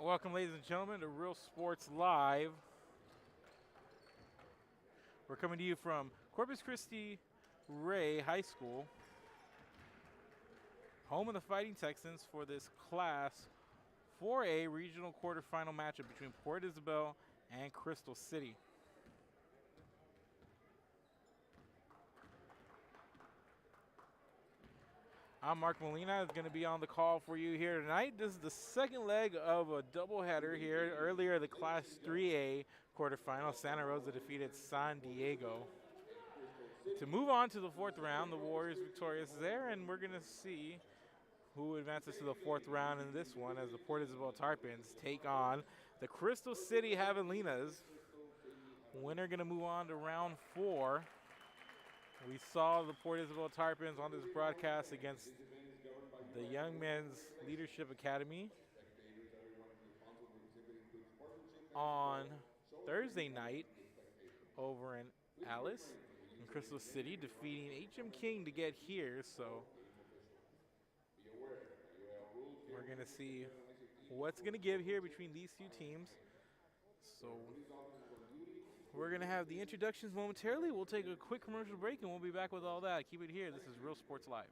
Welcome, ladies and gentlemen, to Real Sports Live. We're coming to you from Corpus Christi Ray High School, home of the Fighting Texans for this Class 4A regional quarterfinal matchup between Port Isabel and Crystal City. I'm Mark Molina, is going to be on the call for you here tonight. This is the second leg of a doubleheader here. Earlier, the Class 3A quarterfinal, Santa Rosa defeated San Diego. To move on to the fourth round, the Warriors victorious there, and we're going to see who advances to the fourth round in this one as the Port Isabel Tarpons take on the Crystal City Javelinas. Winner going to move on to round 4. We saw the Port Isabel Tarpons on this broadcast against the Young Men's Leadership Academy on Thursday night over in Alice in Crystal City, defeating HM King to get here. So we're going to see what's going to give here between these two teams. So we're going to have the introductions momentarily. We'll take a quick commercial break, and we'll be back with all that. Keep it here. This is Real Sports Live.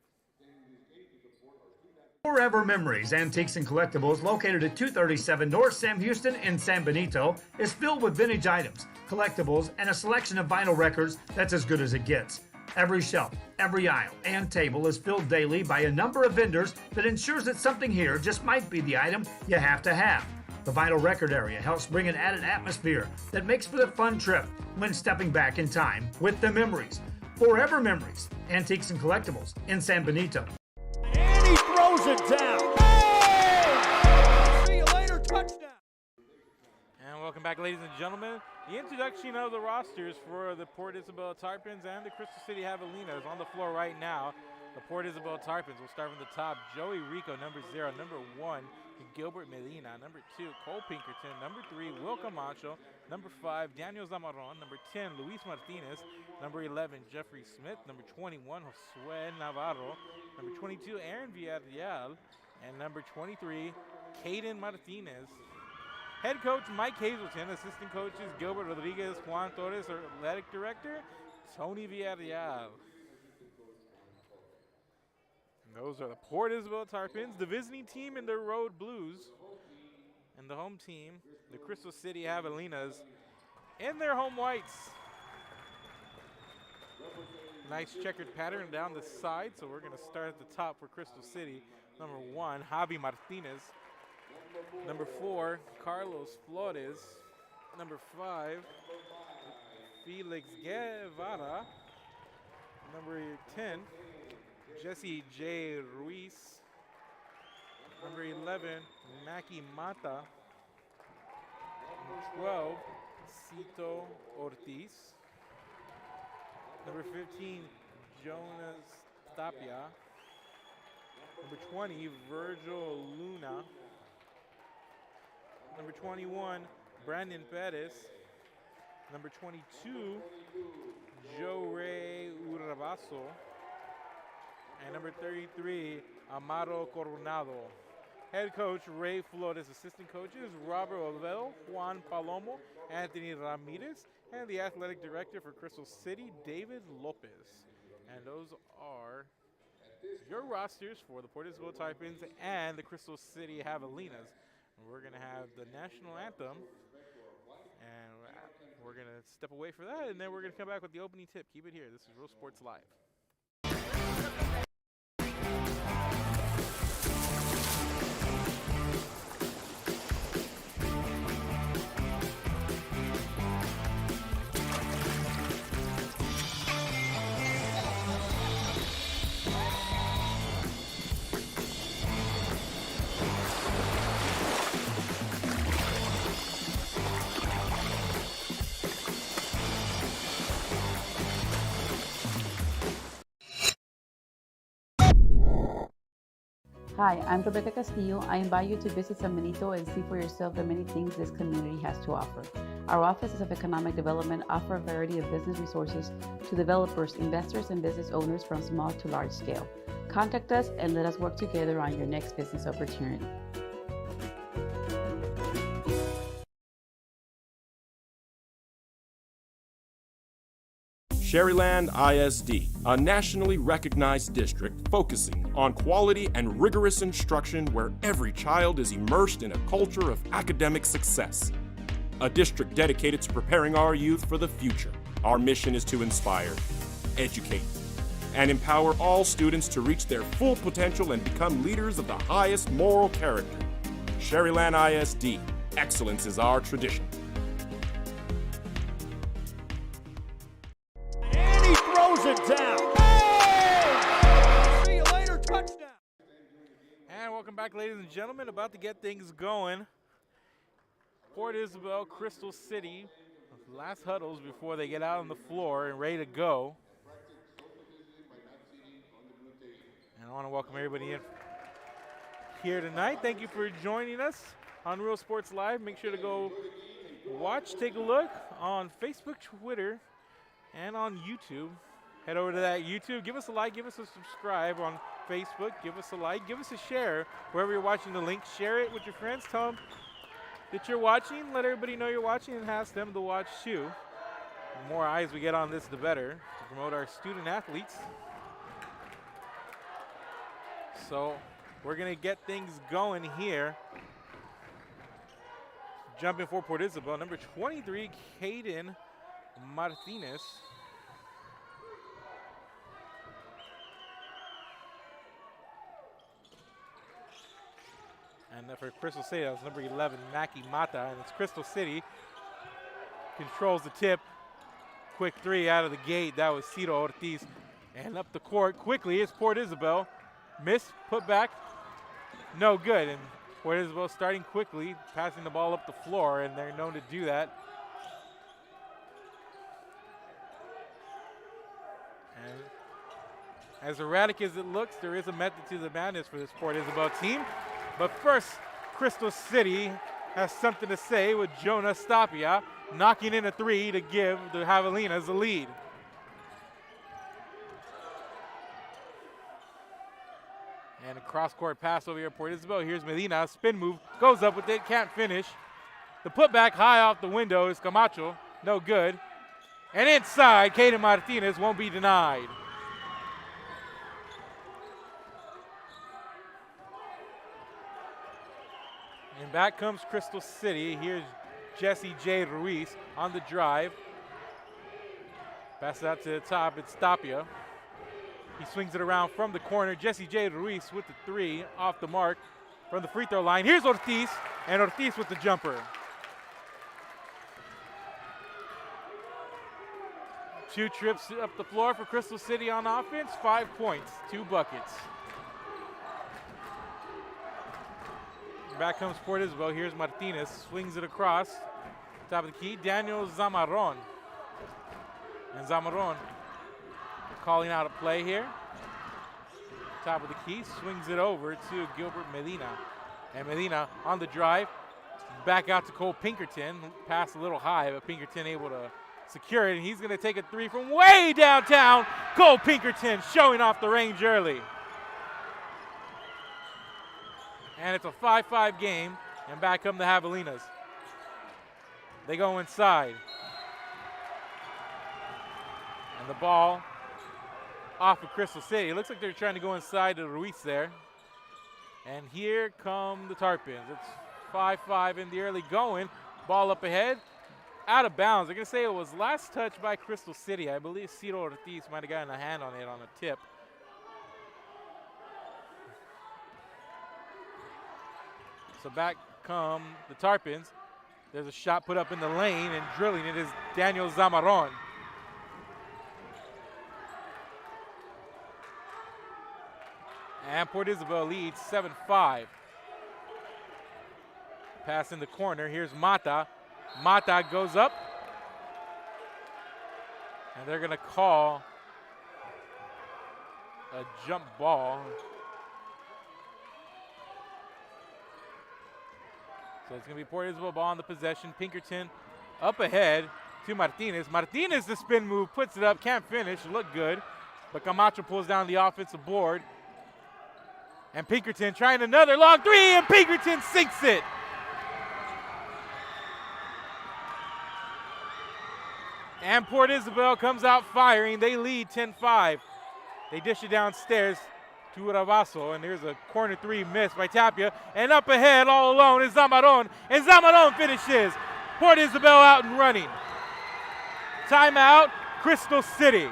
Forever Memories, Antiques and Collectibles, located at 237 North Sam Houston in San Benito, is filled with vintage items, collectibles, and a selection of vinyl records that's as good as it gets. Every shelf, every aisle, and table is filled daily by a number of vendors that ensures that something here just might be the item you have to have. The vinyl record area helps bring an added atmosphere that makes for the fun trip when stepping back in time with the memories. Forever Memories, Antiques and Collectibles in San Benito. And he throws it down. Hey! See you later, touchdown. And welcome back, ladies and gentlemen. The introduction of the rosters for the Port Isabel Tarpons and the Crystal City Javelinas on the floor right now. The Port Isabel Tarpons will start from the top. Joey Rico, number 0. Number 1, Gilbert Medina. Number 2, Cole Pinkerton. Number 3, Will Camacho. Number 5, Daniel Zamaron. Number 10, Luis Martinez. Number 11, Jeffrey Smith. Number 21, Josue Navarro. Number 22, Aaron Villarreal. And number 23, Caden Martinez. Head coach Mike Hazelton. Assistant coaches Gilbert Rodriguez, Juan Torres. Athletic director Tony Villarreal. And those are the Port Isabel Tarpons, the visiting team in the Road Blues, and the home team, the Crystal City Javelinas, in their home whites. Nice checkered pattern down the side, so we're going to start at the top for Crystal City. Number 1, Javi Martinez. Number 4, Carlos Flores. Number 5, Felix Guevara. Number 10, Jesse J. Ruiz. Number 11, Maki Mata. Number 12, Cito Ortiz. Number 15, Jonas Tapia. Number 20, Virgil Luna. Number 21, Brandon Perez. Number 22, Joe Ray Urbaso. And number 33, Amaro Coronado. Head coach Ray Flores. Assistant coaches Robert Olvelo, Juan Palomo, Anthony Ramirez, and the athletic director for Crystal City, David Lopez. And those are your rosters for the Port Isabel Tarpons and the Crystal City Javelinas. We're going to have the national anthem, and we're going to step away for that, and then we're going to come back with the opening tip. Keep it here. This is Real Sports Live. Hi, I'm Rebecca Castillo. I invite you to visit San Benito and see for yourself the many things this community has to offer. Our offices of economic development offer a variety of business resources to developers, investors, and business owners from small to large scale. Contact us and let us work together on your next business opportunity. Sherryland ISD, a nationally recognized district focusing on quality and rigorous instruction where every child is immersed in a culture of academic success. A district dedicated to preparing our youth for the future. Our mission is to inspire, educate, and empower all students to reach their full potential and become leaders of the highest moral character. Sherryland ISD, excellence is our tradition. And he throws it down. Oh! See you later, touchdown. And welcome back, ladies and gentlemen. About to get things going. Port Isabel, Crystal City. Last huddles before they get out on the floor and ready to go. And I want to welcome everybody in here tonight. Thank you for joining us on Real Sports Live. Make sure to go watch, take a look on Facebook, Twitter, and on YouTube. Head over to that YouTube. Give us a like, give us a subscribe on Facebook. Give us a like, give us a share. Wherever you're watching the link, share it with your friends. Tell them that you're watching. Let everybody know you're watching and ask them to watch too. The more eyes we get on this, the better, to promote our student athletes. So we're going to get things going here. Jumping for Port Isabel, number 23, Caden Martinez. And for Crystal City, that was number 11, Mackie Mata. And it's Crystal City controls the tip. Quick three out of the gate. That was Ciro Ortiz. And up the court quickly is Port Isabel. Miss, put back, no good. And Port Isabel starting quickly, passing the ball up the floor, and they're known to do that. And as erratic as it looks, there is a method to the madness for this Port Isabel team. But first, Crystal City has something to say with Jonah Stapia knocking in a three to give the Javelinas the lead. And a cross-court pass over here, Port Isabel. Here's Medina, spin move, goes up with it, can't finish. The putback high off the window is Camacho, no good. And inside, Caden Martinez won't be denied. And back comes Crystal City. Here's Jesse J. Ruiz on the drive. Pass it out to the top, it's Tapia. He swings it around from the corner. Jesse J. Ruiz with the three off the mark from the free throw line. Here's Ortiz, and Ortiz with the jumper. Two trips up the floor for Crystal City on offense, 5 points, 2 buckets. Back comes Port Isabel. Here's Martinez, swings it across. Top of the key, Daniel Zamarron. And Zamarron calling out a play here. Top of the key, swings it over to Gilbert Medina. And Medina on the drive, back out to Cole Pinkerton. Pass a little high, but Pinkerton able to secure it, and he's going to take a three from way downtown. Cole Pinkerton showing off the range early. And it's a 5-5 game, and back come the Javelinas. They go inside. And the ball off of Crystal City. It looks like they're trying to go inside to Ruiz there. And here come the Tarpons. It's 5-5 in the early going. Ball up ahead, out of bounds. They're going to say it was last touched by Crystal City. I believe Ciro Ortiz might have gotten a hand on it on a tip. So back come the Tarpons. There's a shot put up in the lane, and drilling it is Daniel Zamarron. And Port Isabel leads 7-5. Pass in the corner. Here's Mata. Mata goes up. And they're going to call a jump ball. So it's going to be Port Isabel ball on the possession. Pinkerton up ahead to Martinez. Martinez, the spin move, puts it up, can't finish, look good. But Camacho pulls down the offensive board. And Pinkerton trying another long three, and Pinkerton sinks it. And Port Isabel comes out firing. They lead 10-5. They dish it downstairs to Ravasso, and there's a corner three miss by Tapia. And up ahead, all alone, is Zamaron. And Zamaron finishes. Port Isabel out and running. Timeout, Crystal City.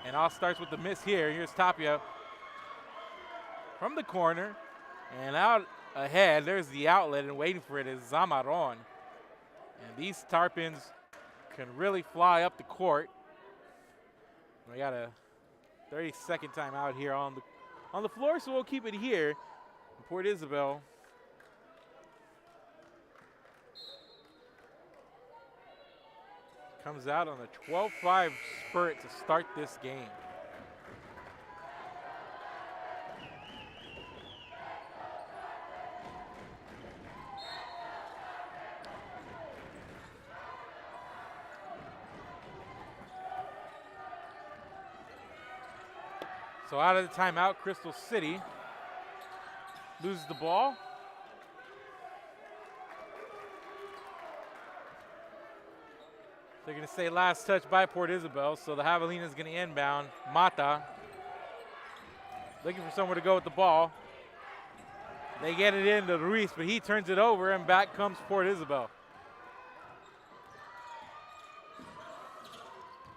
And all starts with the miss here. Here's Tapia from the corner. And out ahead, there's the outlet, and waiting for it is Zamaron. And these Tarpons can really fly up the court. We got a 30-second timeout here on the floor, so we'll keep it here. Port Isabel comes out on a 12-5 spurt to start this game. So out of the timeout, Crystal City loses the ball. They're going to say last touch by Port Isabel, so the Javelina is going to inbound. Mata looking for somewhere to go with the ball. They get it into Ruiz, but he turns it over, and back comes Port Isabel.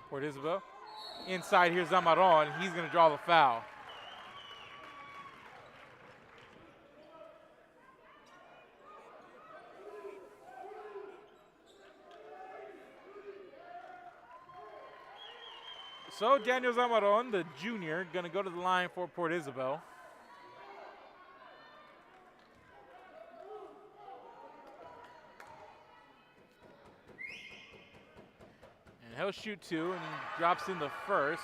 Port Isabel. Inside, here's Zamaron. He's going to draw the foul. So Daniel Zamaron, the junior, going to go to the line for Port Isabel. And he'll shoot two, and he drops in the first.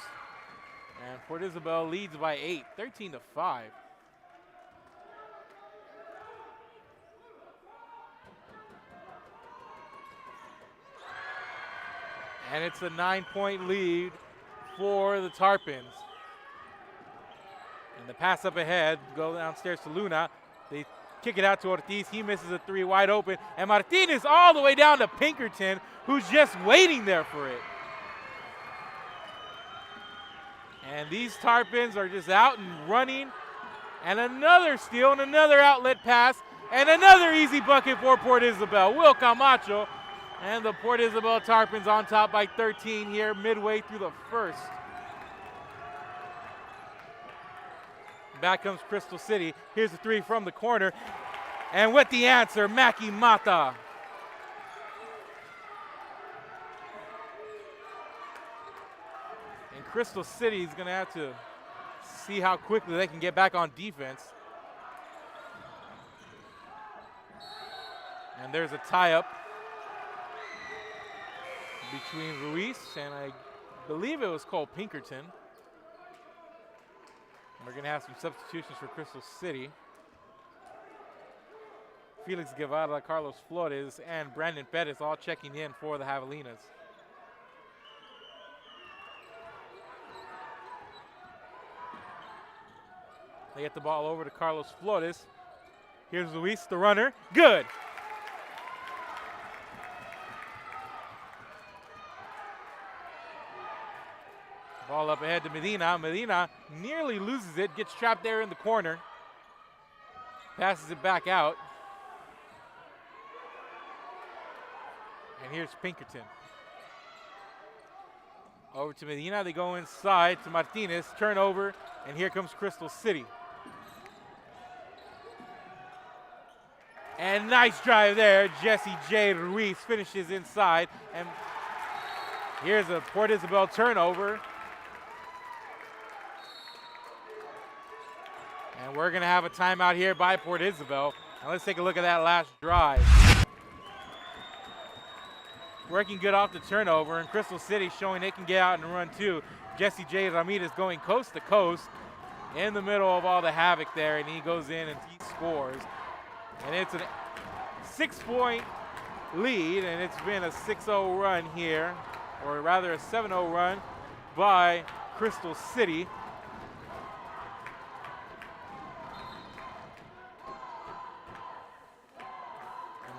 And Port Isabel leads by 8, 13-5. And it's a 9-point lead for the Tarpons. And the pass up ahead, go downstairs to Luna. They kick it out to Ortiz. He misses a three wide open. And Martinez all the way down to Pinkerton, who's just waiting there for it. And these Tarpons are just out and running. And another steal and another outlet pass. And another easy bucket for Port Isabel. Will Camacho. And the Port Isabel Tarpons on top by 13 here midway through the first. Back comes Crystal City. Here's a three from the corner. And with the answer, Maki Mata. And Crystal City is going to have to see how quickly they can get back on defense. And there's a tie-up between Ruiz and I believe it was called Pinkerton. We're going to have some substitutions for Crystal City. Felix Guevara, Carlos Flores, and Brandon Pettis all checking in for the Javelinas. They get the ball over to Carlos Flores. Here's Luis, the runner. Good. Ball up ahead to Medina. Medina nearly loses it, gets trapped there in the corner. Passes it back out. And here's Pinkerton. Over to Medina, they go inside to Martinez, turnover, and here comes Crystal City. And nice drive there, Jesse J. Ruiz finishes inside, and here's a Port Isabel turnover. And we're gonna have a timeout here by Port Isabel. Now let's take a look at that last drive. Working good off the turnover, and Crystal City showing they can get out and run too. Jesse J. Ramirez going coast to coast in the middle of all the havoc there, and he goes in and he scores. And it's a 6-point lead, and it's been a 6-0 run here, or rather a 7-0 run by Crystal City.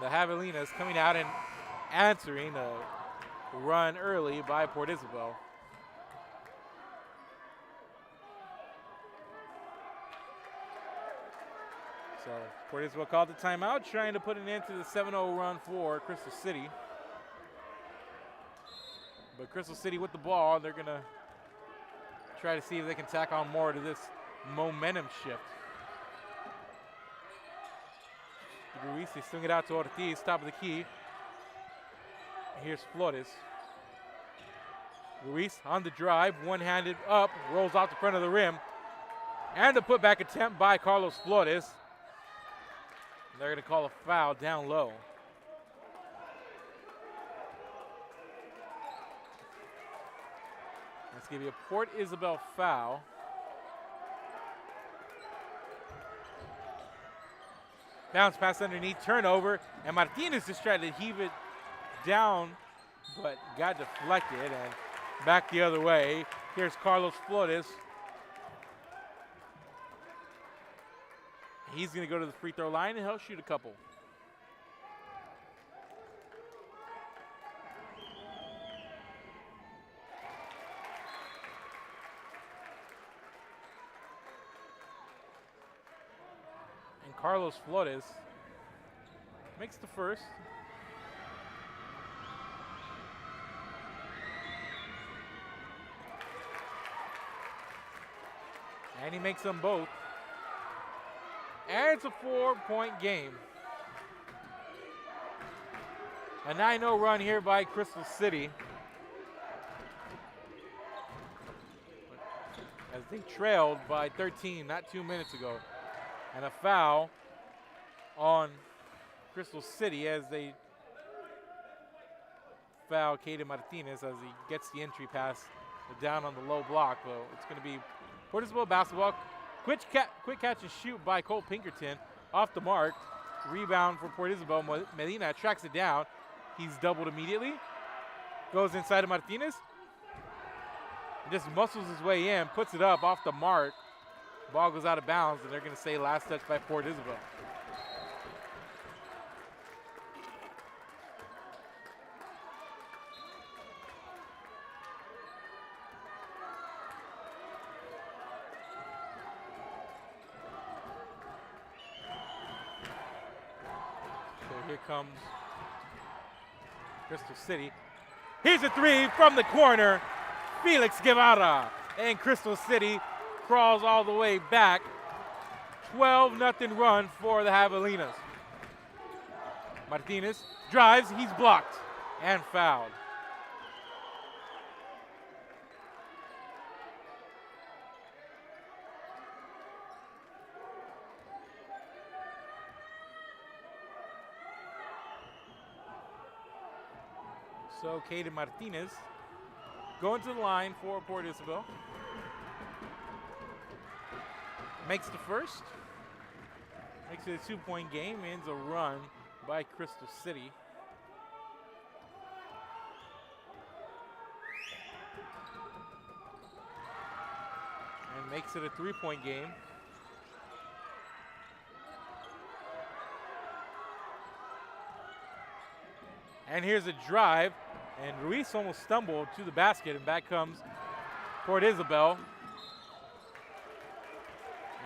The Javelinas coming out and answering a run early by Port Isabel. So Port Isabel called the timeout, trying to put an end to the 7-0 run for Crystal City. But Crystal City with the ball, they're going to try to see if they can tack on more to this momentum shift. Ruiz, they swing it out to Ortiz, top of the key. Here's Flores. Ruiz on the drive, one-handed up, rolls off the front of the rim. And a putback attempt by Carlos Flores. They're going to call a foul down low. Let's give you a Port Isabel foul. Bounce pass underneath, turnover, and Martinez just tried to heave it down, but got deflected and back the other way. Here's Carlos Flores. He's going to go to the free throw line and he'll shoot a couple. And Carlos Flores makes the first. And he makes them both. And it's a 4-point game. A 9-0 run here by Crystal City. As they trailed by 13 not 2 minutes ago. And a foul on Crystal City as they foul Caden Martinez as he gets the entry pass down on the low block. Well, it's going to be Port Isabel basketball. Quick catch and shoot by Cole Pinkerton. Off the mark. Rebound for Port Isabel. Medina tracks it down. He's doubled immediately. Goes inside of Martinez. Just muscles his way in. Puts it up off the mark. Ball goes out of bounds, and they're going to say last touch by Port Isabel. Here comes Crystal City. Here's a three from the corner. Felix Guevara. And Crystal City crawls all the way back. 12-0 run for the Javelinas. Martinez drives. He's blocked and fouled. So Caden Martinez going to the line for Port Isabel. Makes the first. Makes it a 2-point game. Ends a run by Crystal City. And makes it a 3-point game. And here's a drive. And Ruiz almost stumbled to the basket, and back comes Port Isabel.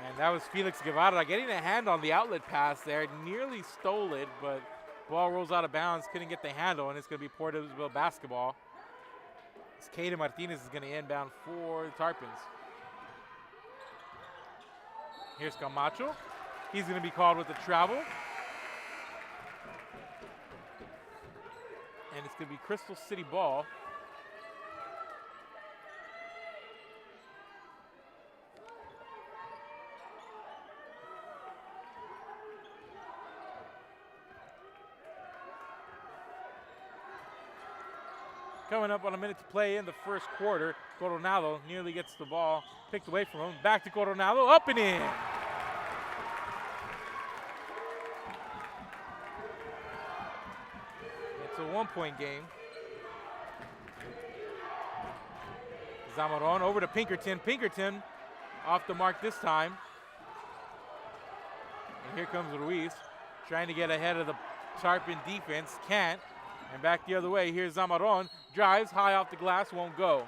And that was Felix Guevara getting a hand on the outlet pass there. Nearly stole it, but ball rolls out of bounds. Couldn't get the handle, and it's going to be Port Isabel basketball. As Caden Martinez is going to inbound for the Tarpons. Here's Camacho. He's going to be called with the travel. And it's going to be Crystal City ball. Coming up on a minute to play in the first quarter. Coronado nearly gets the ball picked away from him. Back to Coronado, up and in. It's a 1-point game. Zamaron over to Pinkerton. Pinkerton off the mark this time. And here comes Ruiz trying to get ahead of the Tarpon defense can't. And back the other way, here's Zamaron. Drives high off the glass, won't go.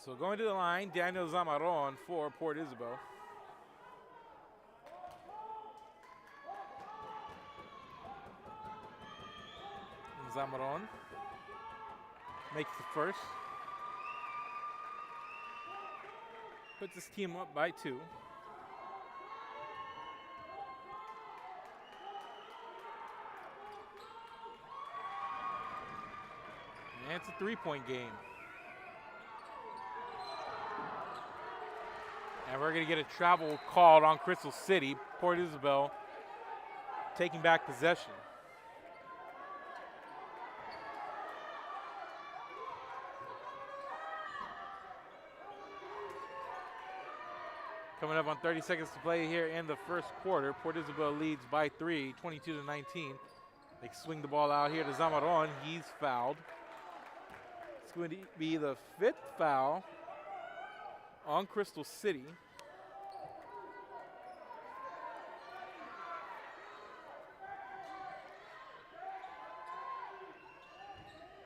So going to the line, Daniel Zamaron for Port Isabel. Zamaron makes the first. Puts his team up by 2. And it's a 3-point game. And we're going to get a travel called on Crystal City. Port Isabel taking back possession. Coming up on 30 seconds to play here in the first quarter. Port Isabel leads by 3, 22-19. They swing the ball out here to Zamaron. He's fouled. It's going to be the 5th foul on Crystal City.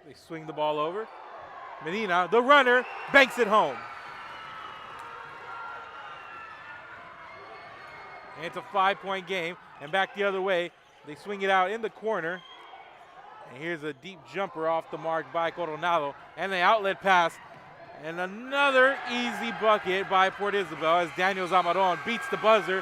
They swing the ball over. Medina, the runner, banks it home. And it's a 5-point game. And back the other way, they swing it out in the corner. And here's a deep jumper off the mark by Coronado. And the outlet pass. And another easy bucket by Port Isabel as Daniel Zamaron beats the buzzer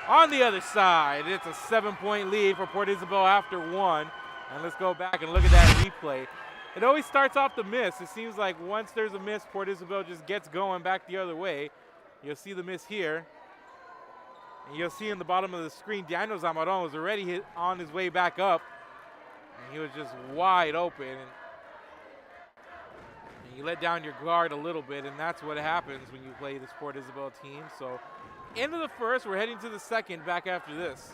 on the other side. It's a 7-point lead for Port Isabel after 1. And let's go back and look at that replay. It always starts off the miss. It seems like once there's a miss, Port Isabel just gets going back the other way. You'll see the miss here. And you'll see in the bottom of the screen, Daniel Zamaron was already on his way back up. And he was just wide open. And you let down your guard a little bit, and that's what happens when you play this Port Isabel team. So, end of the first, we're heading to the second back after this.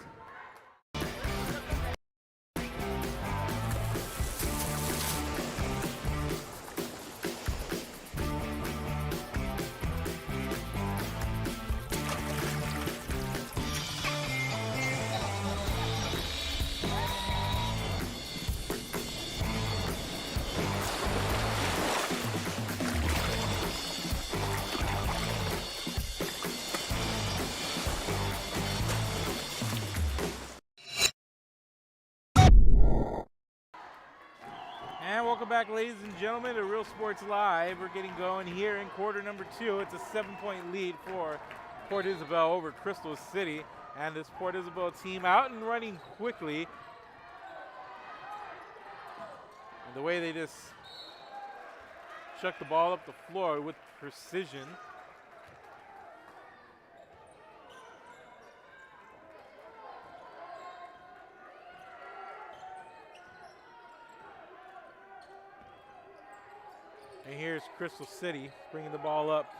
And welcome back, ladies and gentlemen, to Real Sports Live. We're getting going here in quarter number 2. It's a 7-point lead for Port Isabel over Crystal City. And this Port Isabel team out and running quickly. And the way they just chuck the ball up the floor with precision. And here's Crystal City bringing the ball up.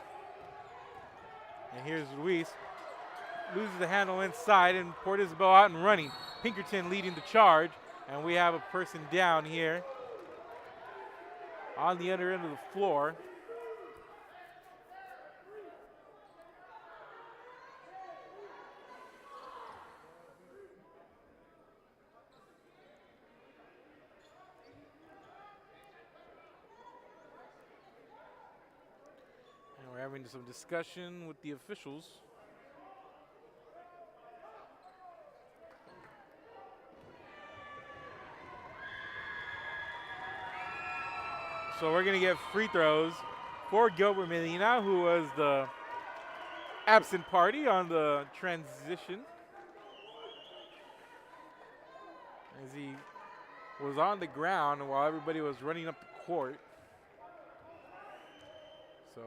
And here's Luis. Loses the handle inside, and Port Isabel out and running. Pinkerton leading the charge, and we have a person down here on the other end of the floor. We're having some discussion with the officials. So we're going to get free throws for Gilbert Medina, who was the absent party on the transition, as he was on the ground while everybody was running up the court. So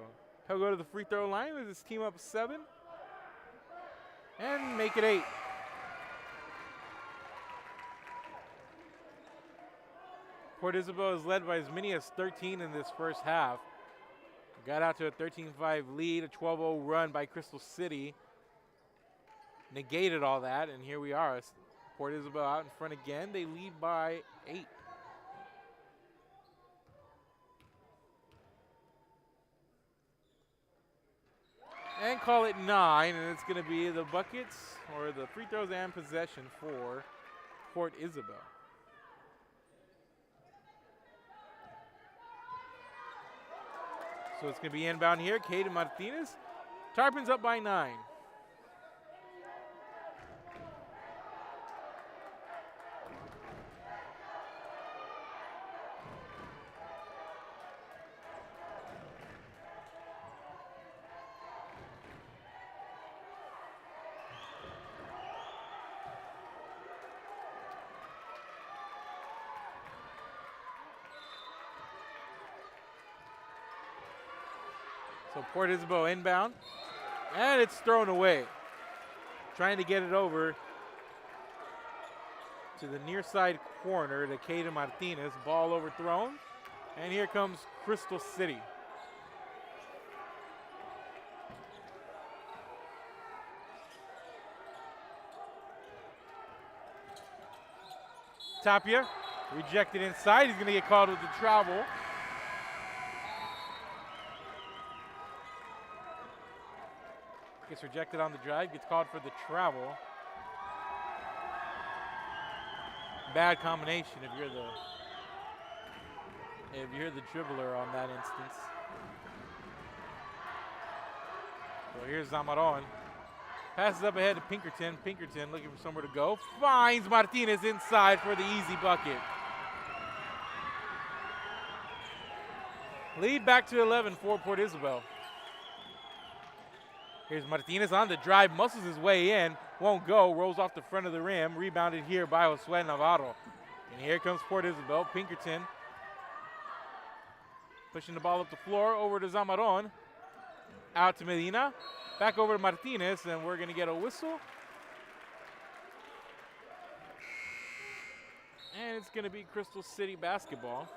he'll go to the free throw line with his team up 7 and make it 8. Port Isabel is led by as many as 13 in this first half. Got out to a 13-5 lead, a 12-0 run by Crystal City. Negated all that, and here we are. Port Isabel out in front again. They lead by 8. and call it 9, and it's going to be the buckets or the free throws and possession for Port Isabel. So it's going to be inbound here. Caden Martinez. Tarpons up by 9. So Port Isabel inbound, and it's thrown away. Trying to get it over to the near side corner to Caden Martinez. Ball overthrown, and here comes Crystal City. Tapia rejected inside. He's going to get called with the travel. Gets rejected on the drive, gets called for the travel. Bad combination if you're the dribbler on that instance. So here's Zamaron. Passes up ahead to Pinkerton. Pinkerton looking for somewhere to go. Finds Martinez inside for the easy bucket. Lead back to 11 for Port Isabel. Here's Martinez on the drive, muscles his way in, won't go, rolls off the front of the rim, rebounded here by Josue Navarro. And here comes Port Isabel. Pinkerton pushing the ball up the floor, over to Zamaron, out to Medina, back over to Martinez, and we're going to get a whistle. And it's going to be Crystal City basketball.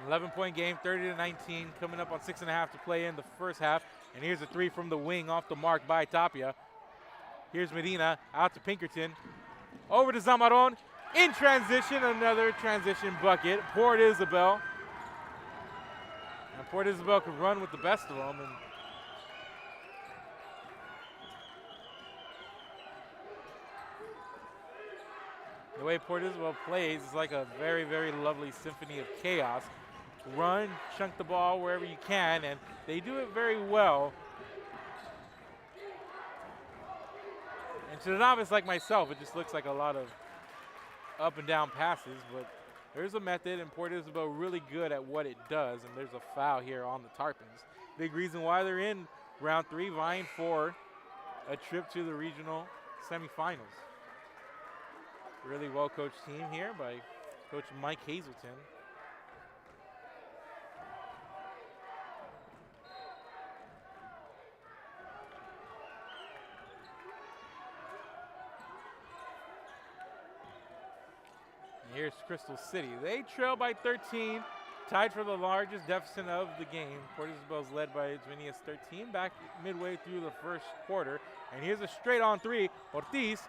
An 11-point game, 30-19, coming up on 6.5 to play in the first half. And here's a three from the wing off the mark by Tapia. Here's Medina, out to Pinkerton. Over to Zamaron, in transition, another transition bucket. Port Isabel. And Port Isabel can run with the best of them. And the way Port Isabel plays is like a very, very lovely symphony of chaos. Run, chunk the ball wherever you can, and they do it very well. And to the novice like myself, it just looks like a lot of up and down passes, but there's a method, and Port Isabel really good at what it does, and there's a foul here on the Tarpons. Big reason why they're in round 3, vying for a trip to the regional semifinals. Really well-coached team here by Coach Mike Hazelton. Here's Crystal City. They trail by 13, tied for the largest deficit of the game. Port Isabel's led by Junius 13 back midway through the first quarter. And here's a straight-on three. Ortiz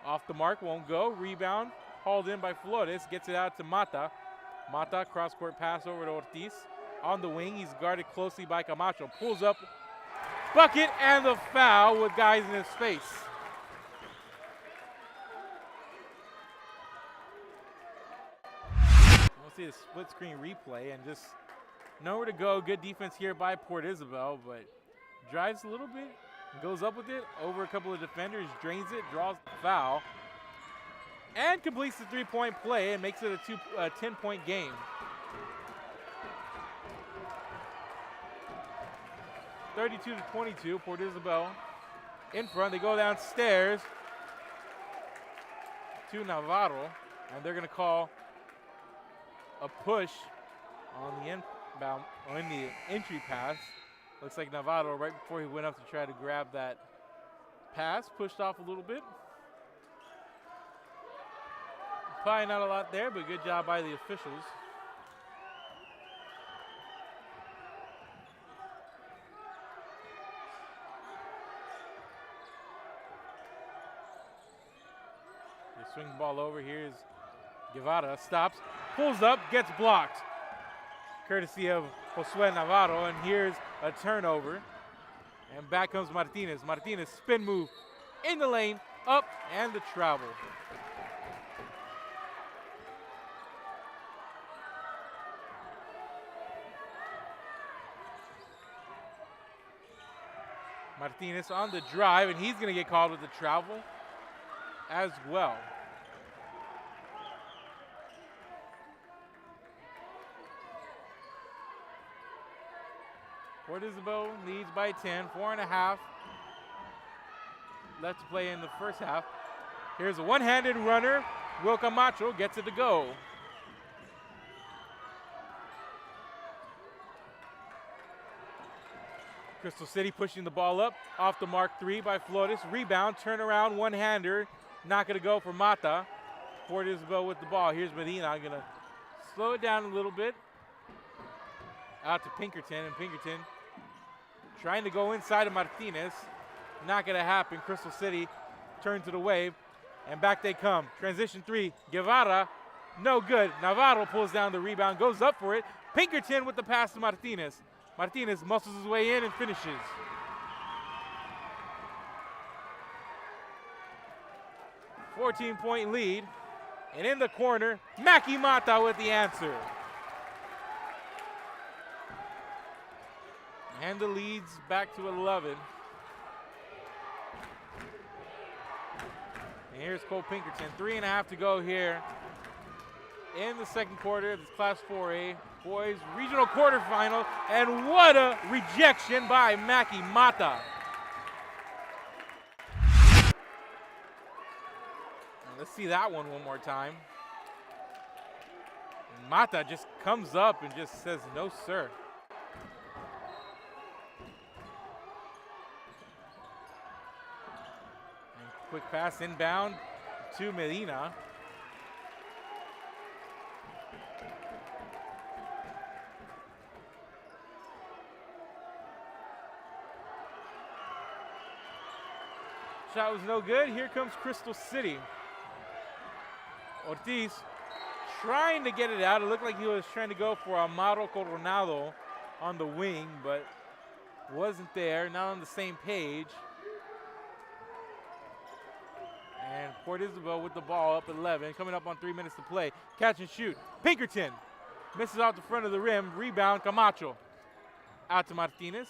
off the mark, won't go. Rebound, hauled in by Flores, gets it out to Mata. Mata, cross-court pass over to Ortiz. On the wing, he's guarded closely by Camacho. Pulls up, bucket, and the foul with guys in his face. See the split screen replay and just nowhere to go. Good defense here by Port Isabel, but drives a little bit, goes up with it, over a couple of defenders, drains it, draws the foul, and completes the three-point play and makes it a 10-point game. (32-22), Port Isabel in front. They go downstairs to Navarro, and they're going to call a push on the inbound, or in the entry pass. Looks like Navarro, right before he went up to try to grab that pass, pushed off a little bit. Probably not a lot there, but good job by the officials. swing the ball over. Here's Guevara, stops, pulls up, gets blocked. Courtesy of Josue Navarro, and here's a turnover. And back comes Martinez. Martinez, spin move in the lane, up, and the travel. Martinez on the drive, and he's going to get called with the travel as well. Port Isabel leads by 10, 4.5 left to play in the first half. Here's a one-handed runner. Will Camacho gets it to go. Crystal City pushing the ball up, off the mark 3 by Flores. Rebound, turnaround, one-hander. Not going to go for Mata. Port Isabel with the ball. Here's Medina, going to slow it down a little bit. Out to Pinkerton, and Pinkerton trying to go inside of Martinez. Not going to happen. Crystal City turns it away, and back they come. Transition 3, Guevara, no good. Navarro pulls down the rebound, goes up for it. Pinkerton with the pass to Martinez. Martinez muscles his way in and finishes. A 14-point lead. And in the corner, Maki Mata with the answer. And the lead's back to 11. And here's Cole Pinkerton. 3.5 to go here in the second quarter of this Class 4A boys regional quarterfinal. And what a rejection by Maki Mata. And let's see that one more time. And Mata just comes up and just says, no, sir. Quick pass inbound to Medina. Shot was no good. Here comes Crystal City. Ortiz trying to get it out. It looked like he was trying to go for Amaro Coronado on the wing, but wasn't there. Not on the same page. And Port Isabel with the ball up 11, coming up on 3 minutes to play. Catch and shoot. Pinkerton misses out the front of the rim. Rebound, Camacho. Out to Martinez.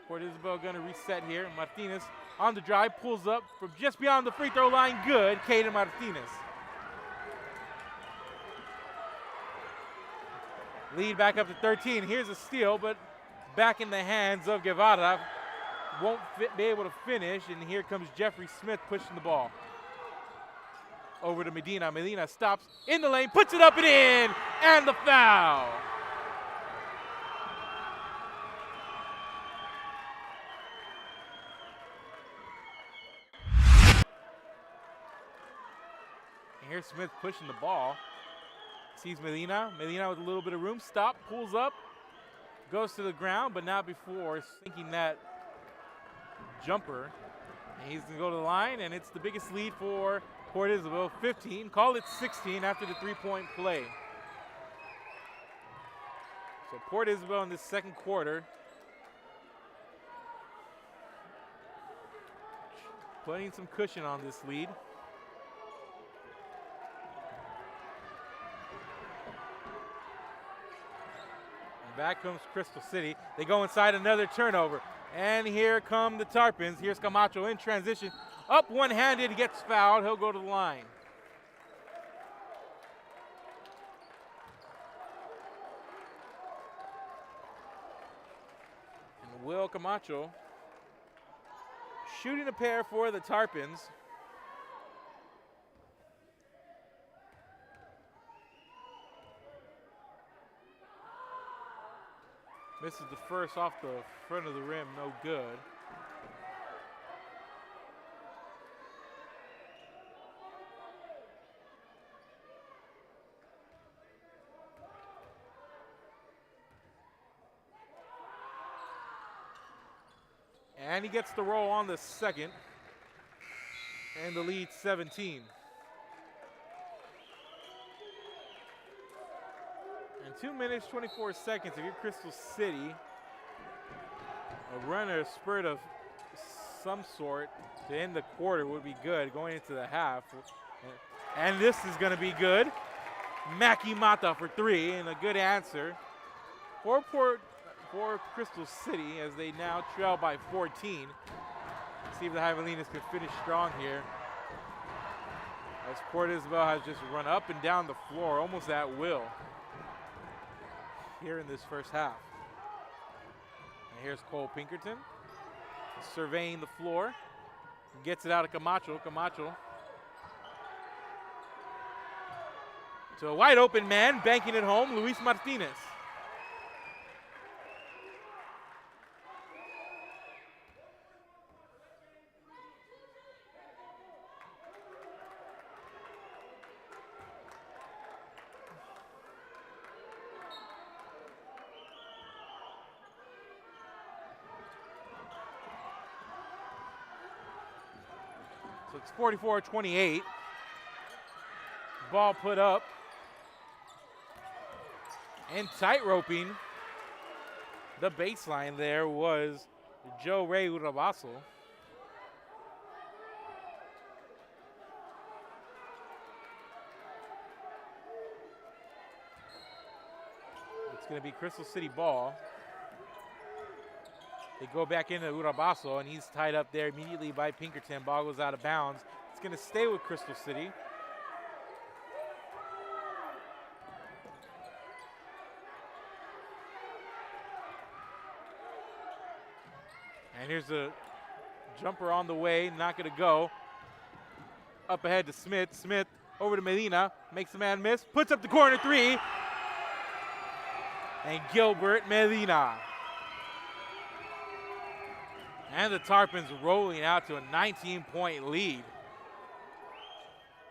Port Isabel going to reset here. Martinez on the drive, pulls up from just beyond the free throw line. Good, Caden Martinez. Lead back up to 13. Here's a steal, but back in the hands of Guevara. Won't be able to finish, and here comes Jeffrey Smith pushing the ball. Over to Medina. Medina stops in the lane, puts it up and in, and the foul. And here's Smith pushing the ball. Sees Medina. Medina with a little bit of room. Stop, pulls up, goes to the ground, but not before thinking that jumper. And he's going to go to the line, and it's the biggest lead for Port Isabel, 15. Call it 16 after the three-point play. So Port Isabel in this second quarter putting some cushion on this lead. And back comes Crystal City. They go inside, another turnover. And here come the Tarpons. Here's Camacho in transition. Up one-handed, gets fouled. He'll go to the line. And Will Camacho shooting a pair for the Tarpons. Misses the first off the front of the rim, no good. And he gets the roll on the second. And the lead 17. 2 minutes, 24 seconds. If you're Crystal City, a runner, a spurt of some sort to end the quarter would be good going into the half. And this is going to be good. Maki Mata for 3 and a good answer for Crystal City as they now trail by 14. See if the Javelinas can finish strong here. As Port Isabel has just run up and down the floor almost at will here in this first half. And here's Cole Pinkerton surveying the floor. Gets it out of Camacho. Camacho to a wide open man, banking it home, Luis Martinez. So it's 44-28. Ball put up. And tight-roping the baseline there was Joe Ray Urabaso. It's going to be Crystal City ball. They go back into Urabaso, and he's tied up there immediately by Pinkerton. Ball goes out of bounds. It's going to stay with Crystal City. And here's a jumper on the way, not going to go. Up ahead to Smith. Smith over to Medina, makes the man miss, puts up the corner 3. And Gilbert Medina. And the Tarpons rolling out to a 19-point lead.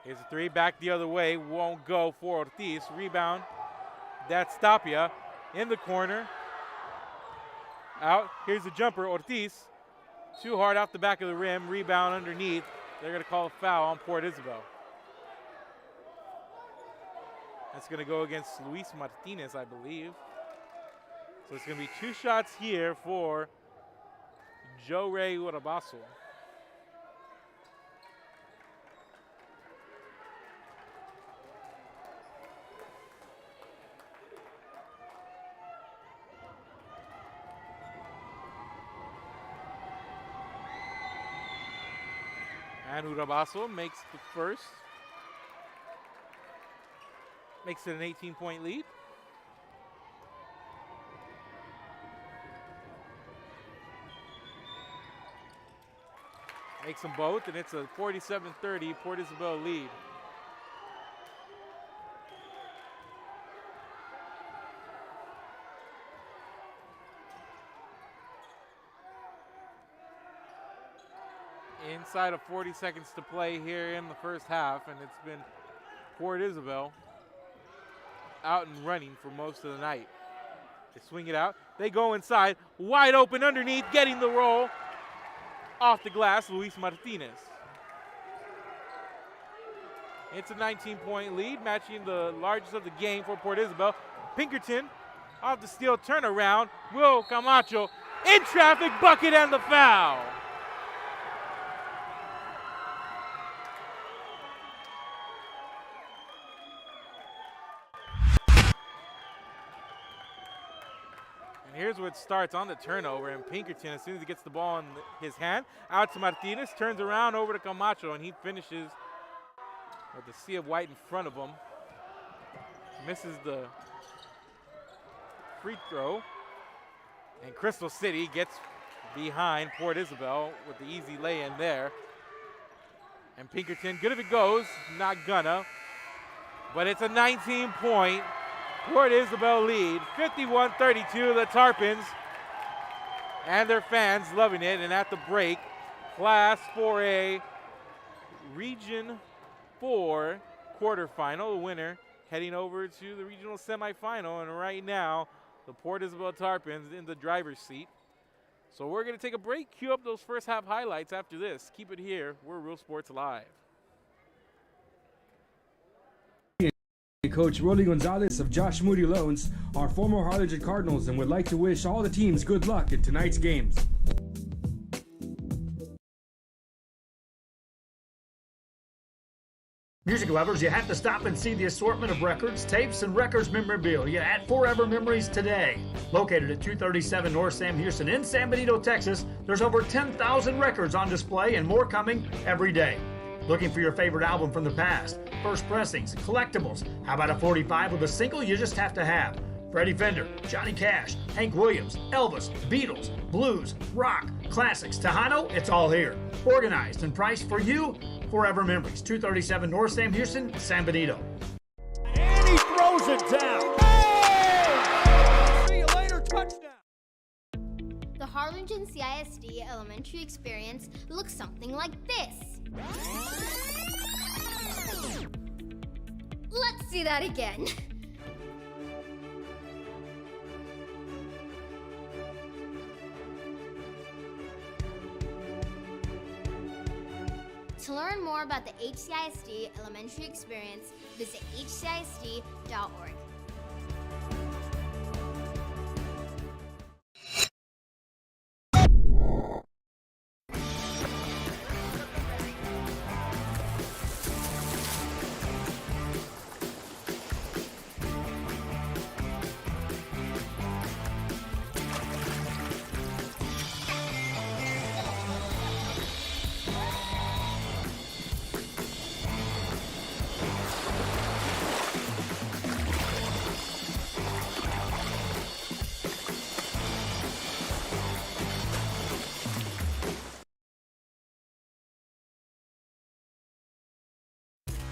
Here's a 3, back the other way, won't go for Ortiz. Rebound, that's Tapia in the corner. Out, here's the jumper, Ortiz. Too hard off the back of the rim, rebound underneath. They're gonna call a foul on Port Isabel. That's gonna go against Luis Martinez, I believe. So it's gonna be 2 shots here for Joe Ray Urabaso. And Urabaso makes the first. Makes it an 18-point lead. Makes them both, and it's a 47-30 Port Isabel lead. Inside of 40 seconds to play here in the first half, and it's been Port Isabel out and running for most of the night. They swing it out. They go inside, wide open underneath, getting the roll. Off the glass, Luis Martinez. It's a 19-point lead, matching the largest of the game for Port Isabel. Pinkerton off the steal, turnaround. Will Camacho in traffic, bucket and the foul. Here's where it starts on the turnover, and Pinkerton, as soon as he gets the ball in his hand, out to Martinez, turns around over to Camacho, and he finishes with the sea of white in front of him. Misses the free throw, and Crystal City gets behind Port Isabel with the easy lay-in there. And Pinkerton, good if it goes, not gonna, but it's a 19-point Port Isabel lead, 51-32, the Tarpons and their fans loving it. And at the break, Class 4A Region 4 quarterfinal, the winner heading over to the regional semifinal. And right now, the Port Isabel Tarpons in the driver's seat. So we're gonna take a break, cue up those first half highlights after this. Keep it here, we're Real Sports Live. coach Rolly Gonzalez of Josh Moody Loans are former Harlingen Cardinals and would like to wish all the teams good luck in tonight's games. Music lovers, you have to stop and see the assortment of records, tapes, and records memorabilia at Forever Memories today. Located at 237 North Sam Houston in San Benito, Texas, there's over 10,000 records on display and more coming every day. Looking for your favorite album from the past, first pressings, collectibles. How about a 45 with a single you just have to have? Freddie Fender, Johnny Cash, Hank Williams, Elvis, Beatles, blues, rock, classics, Tejano, it's all here. Organized and priced for you. Forever Memories, 237 North Sam Houston, San Benito. And he throws it down. Hey! See you later, touchdown. The Harlingen CISD elementary experience looks something like this. Let's see that again. To learn more about the HCISD elementary experience, visit hcisd.org.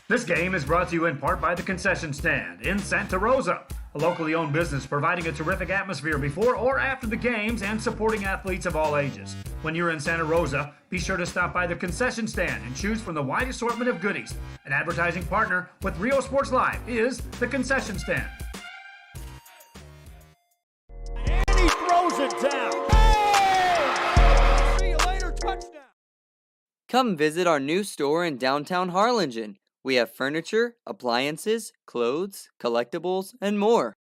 This game is brought to you in part by the Concession Stand in Santa Rosa, a locally owned business providing a terrific atmosphere before or after the games and supporting athletes of all ages. When you're in Santa Rosa, be sure to stop by the Concession Stand and choose from the wide assortment of goodies. An advertising partner with Rio Sports Live is the Concession Stand. And he throws it down. Hey! See you later, touchdown. Come visit our new store in downtown Harlingen. We have furniture, appliances, clothes, collectibles, and more.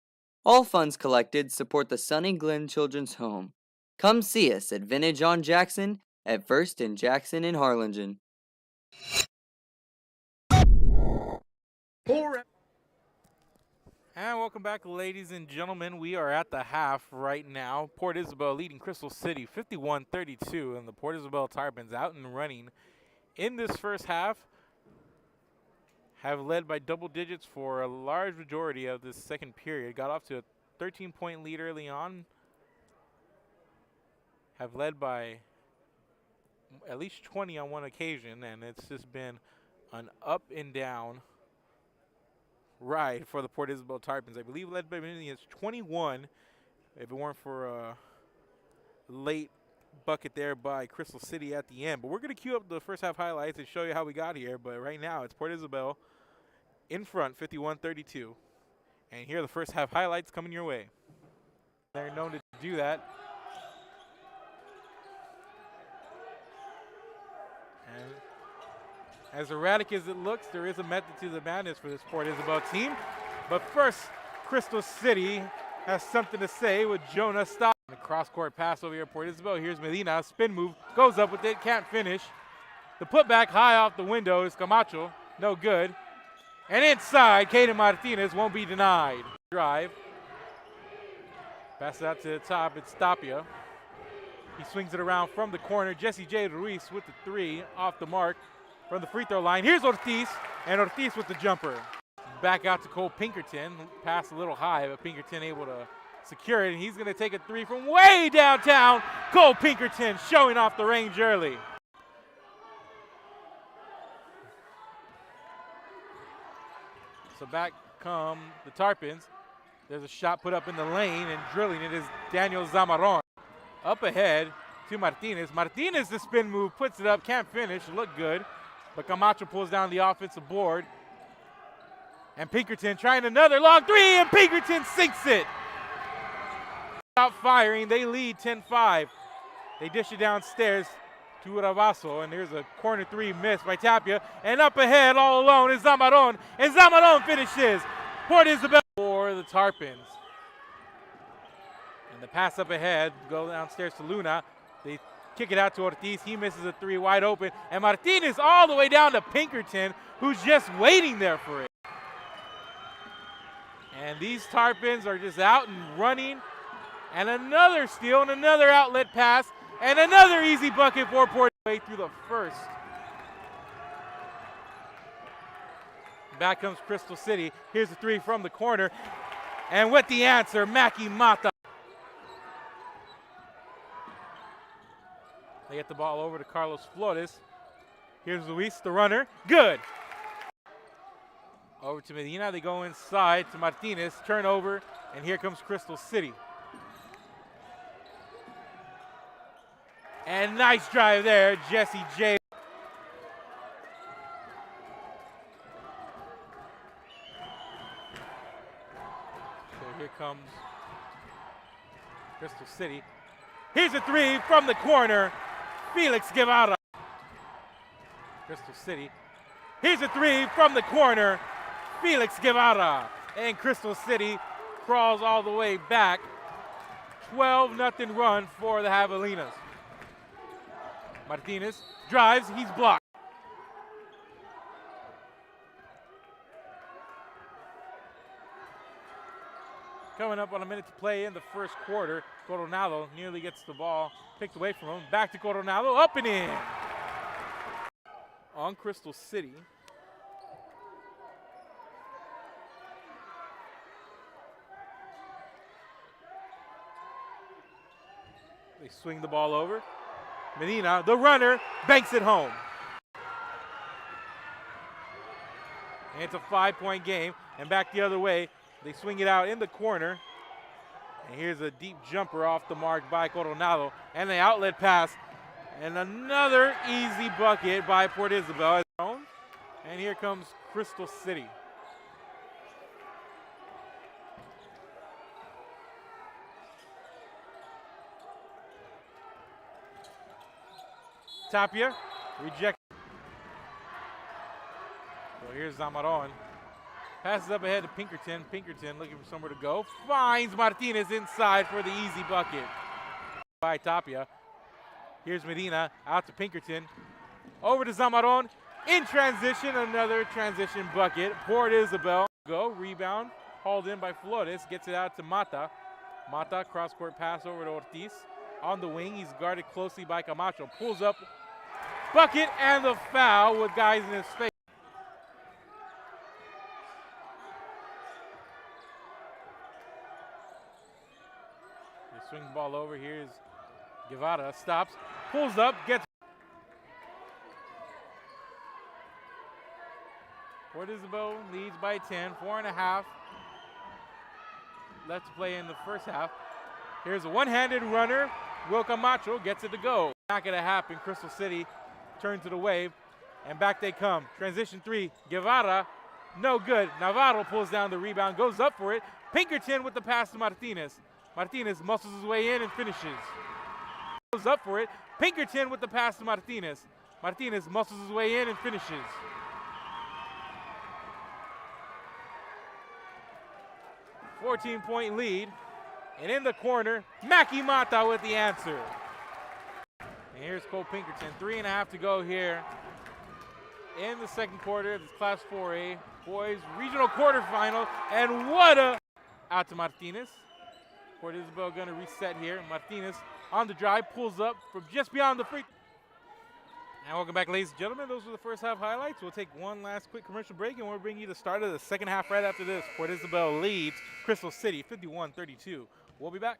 All funds collected support the Sunny Glen Children's Home. Come see us at Vintage on Jackson at First and Jackson in Harlingen. And welcome back, ladies and gentlemen. We are at the half right now. Port Isabel leading Crystal City 51-32, and the Port Isabel Tarpons out and running in this first half. Have led by double digits for a large majority of this second period. Got off to a 13-point lead early on. Have led by at least 20 on one occasion, and it's just been an up and down ride for the Port Isabel Tarpons. I believe led by many as 21, if it weren't for a late bucket there by Crystal City at the end. But we're going to cue up the first half highlights and show you how we got here. But right now, it's Port Isabel in front, 51-32. And here are the first half highlights coming your way. They're known to do that. And as erratic as it looks, there is a method to the madness for this Port Isabel team. But first, Crystal City has something to say with Jonah Stock. The cross-court pass over here at Port Isabel. Here's Medina, spin move, goes up with it, can't finish. The putback high off the window is Camacho, no good. And inside, Caden Martinez won't be denied. Drive. Pass it out to the top, it's Tapia. He swings it around from the corner. Jesse J. Ruiz with the three off the mark from the free throw line. Here's Ortiz, and Ortiz with the jumper. Back out to Cole Pinkerton. Pass a little high, but Pinkerton able to secure it, and he's going to take a three from way downtown. Cole Pinkerton showing off the range early. So back come the Tarpons. There's a shot put up in the lane, and drilling it is Daniel Zamaron. Up ahead to Martinez. Martinez, the spin move, puts it up, can't finish, look good. But Camacho pulls down the offensive board. And Pinkerton trying another long three, and Pinkerton sinks it. Out firing, they lead 10-5. They dish it downstairs to Uravaso, and there's a corner three miss by Tapia. And up ahead, all alone, is Zamaron, and Zamaron finishes. Port Isabel for the Tarpons. And the pass up ahead, go downstairs to Luna. They kick it out to Ortiz. He misses a three, wide open. And Martinez all the way down to Pinkerton, who's just waiting there for it. And these Tarpons are just out and running. And another steal and another outlet pass. And another easy bucket for Port way through the first. Back comes Crystal City. Here's the three from the corner. And with the answer, Maki Mata. They get the ball over to Carlos Flores. Here's Luis, the runner. Good. Over to Medina. They go inside to Martinez. Turnover. And here comes Crystal City. And nice drive there, Jesse J. So here comes Crystal City. Here's a three from the corner. Felix Guevara. Crystal City. Here's a three from the corner. Felix Guevara. And Crystal City crawls all the way back. 12-0 run for the Javelinas. Martinez drives, he's blocked. Coming up on a minute to play in the first quarter, Coronado nearly gets the ball picked away from him. Back to Coronado, up and in. On Crystal City. They swing the ball over. Medina, the runner, banks it home. And it's a 5-point game. And back the other way, they swing it out in the corner. And here's a deep jumper off the mark by Coronado. And the outlet pass. And another easy bucket by Port Isabel. And here comes Crystal City. Tapia, reject. So here's Zamaron. Passes up ahead to Pinkerton. Pinkerton looking for somewhere to go. Finds Martinez inside for the easy bucket by Tapia. Here's Medina out to Pinkerton. Over to Zamaron. In transition, another transition bucket. Port Isabel. Go, rebound. Hauled in by Flores. Gets it out to Mata. Mata, cross-court pass over to Ortiz. On the wing, he's guarded closely by Camacho. Pulls up. Bucket and the foul with guys in his face. They swing the ball over. Here's Guevara. Stops. Pulls up. Gets. Port Isabel leads by 10. 4.5 left to play in the first half. Here's a one-handed runner. Will Camacho gets it to go. Not going to happen. Crystal City turn to the wave, and back they come. Transition three, Guevara, no good. Navarro pulls down the rebound, goes up for it. Pinkerton with the pass to Martinez. Martinez muscles his way in and finishes. Goes up for it. Pinkerton with the pass to Martinez. Martinez muscles his way in and finishes. A 14-point lead, and in the corner, Maki Mata with the answer. And here's Cole Pinkerton. 3.5 to go here in the second quarter. This Class 4A boys regional quarterfinal. And what a out to Martinez. Port Isabel going to reset here. Martinez on the drive, pulls up from just beyond the free. And welcome back, ladies and gentlemen. Those were the first half highlights. We'll take one last quick commercial break, and we'll bring you the start of the second half right after this. Port Isabel leads Crystal City 51-32. We'll be back.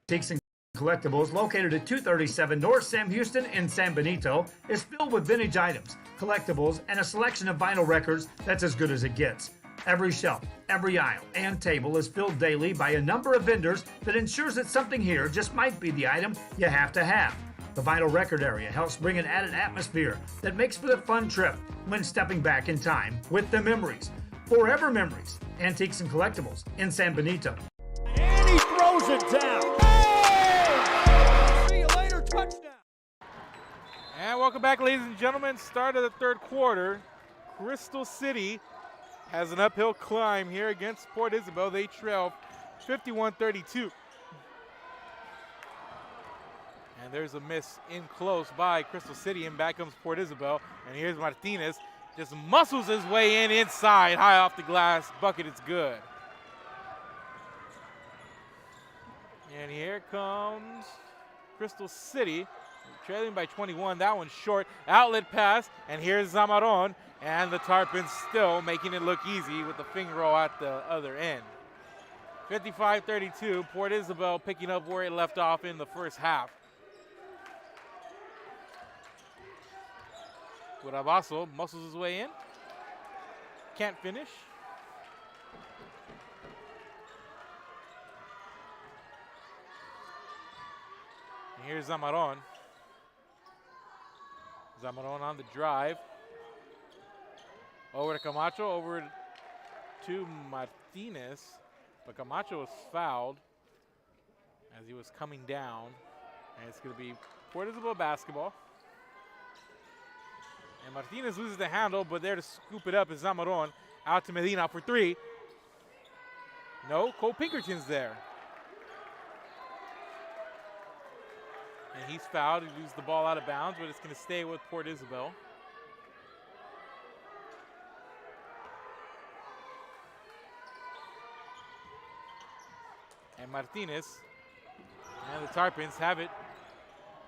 Takes Collectibles, located at 237 North Sam Houston in San Benito, is filled with vintage items, collectibles, and a selection of vinyl records that's as good as it gets. Every shelf, every aisle, and table is filled daily by a number of vendors that ensures that something here just might be the item you have to have. The vinyl record area helps bring an added atmosphere that makes for the fun trip when stepping back in time with the memories. Forever Memories, Antiques and Collectibles in San Benito. And he throws it down. See you later, touchdown. And welcome back, ladies and gentlemen. Start of the third quarter. Crystal City has an uphill climb here against Port Isabel. They trail 51-32. And there's a miss in close by Crystal City, and back comes Port Isabel. And here's Martinez, just muscles his way in inside, high off the glass. Bucket, it's good. And here comes Crystal City, trailing by 21. That one's short. Outlet pass, and here's Zamaron. And the Tarpons still making it look easy with the finger roll at the other end. 55-32, Port Isabel picking up where it left off in the first half. Guarabasso muscles his way in. Can't finish. And here's Zamaron. Zamaron on the drive. Over to Camacho, over to Martinez. But Camacho was fouled as he was coming down. And it's going to be Port Isabel basketball. And Martinez loses the handle, but there to scoop it up is Zamaron. Out to Medina for three. No, Cole Pinkerton's there. And he's fouled. He loses the ball out of bounds, but it's going to stay with Port Isabel. And Martinez and the Tarpons have it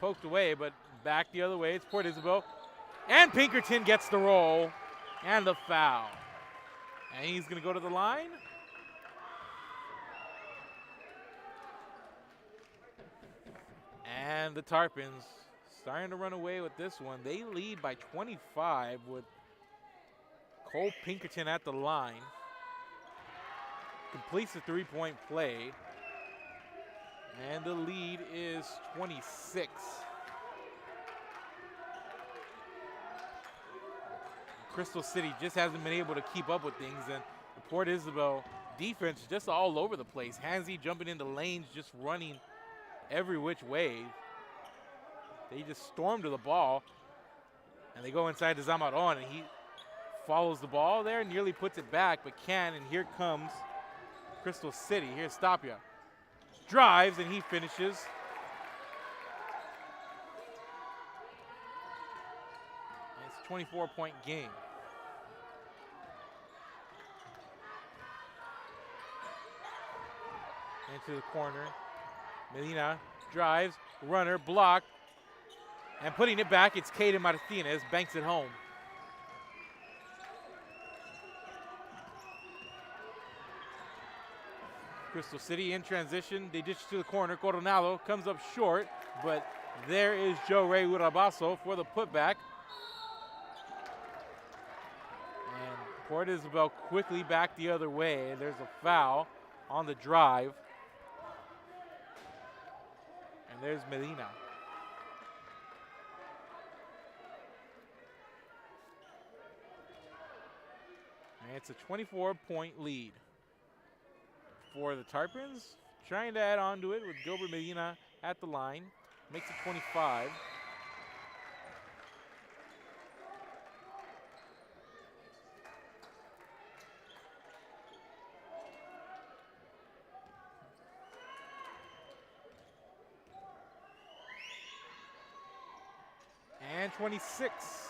poked away, but back the other way. It's Port Isabel. And Pinkerton gets the roll and the foul. And he's going to go to the line. And the Tarpons starting to run away with this one. They lead by 25 with Cole Pinkerton at the line. Completes the three-point play. And the lead is 26. Crystal City just hasn't been able to keep up with things, and the Port Isabel defense just all over the place. Hansy jumping into lanes, just running every which way. They just storm to the ball, and they go inside to Zamaron, and he follows the ball there, nearly puts it back, but can't, and here comes Crystal City. Here's Tapia. Drives, and he finishes. And it's a 24-point game. Into the corner. Medina drives, runner, block, and putting it back, it's Caden Martinez, banks it home. Crystal City in transition, they dish to the corner. Coronado comes up short, but there is Joe Ray Urabaso for the putback. And Port Isabel quickly back the other way. There's a foul on the drive. And there's Medina. And it's a 24-point lead for the Tarpons. Trying to add on to it with Gilbert Medina at the line. Makes it 25. And 26.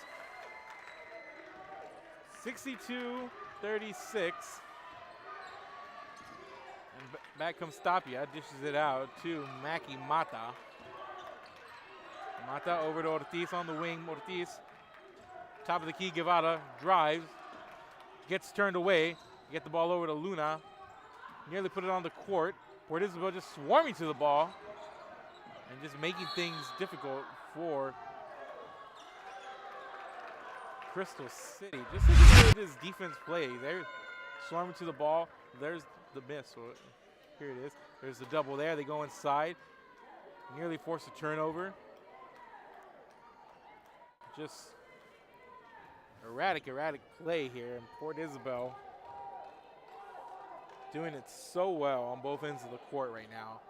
62-36. And back comes Tapia, dishes it out to Maki Mata. Mata over to Ortiz on the wing. Ortiz, top of the key, Guevara drives, gets turned away. Get the ball over to Luna. Nearly put it on the court. Port Isabel just swarming to the ball and just making things difficult for Crystal City. Just look at this defense play. They're swarming to the ball. There's the miss. So here it is. There's the double there. They go inside. Nearly force a turnover. Just erratic play here. And Port Isabel doing it so well on both ends of the court right now.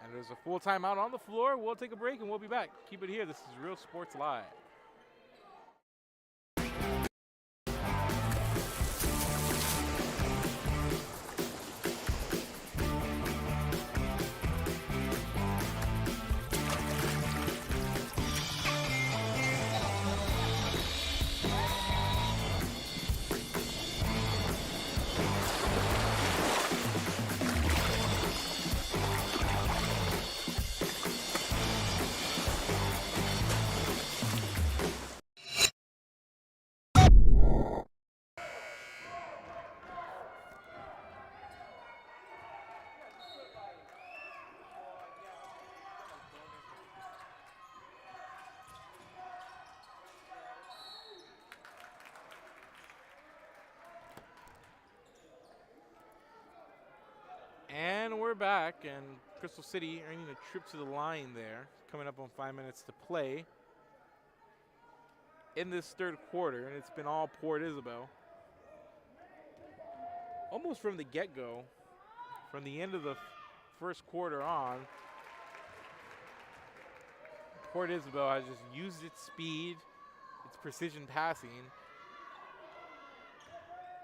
And there's a full timeout on the floor. We'll take a break and we'll be back. Keep it here. This is Real Sports Live. we're back, and Crystal City earning a trip to the line there, coming up on 5 minutes to play in this third quarter, and it's been all Port Isabel. Almost from the get-go, from the end of the first quarter on, Port Isabel has just used its speed, its precision passing,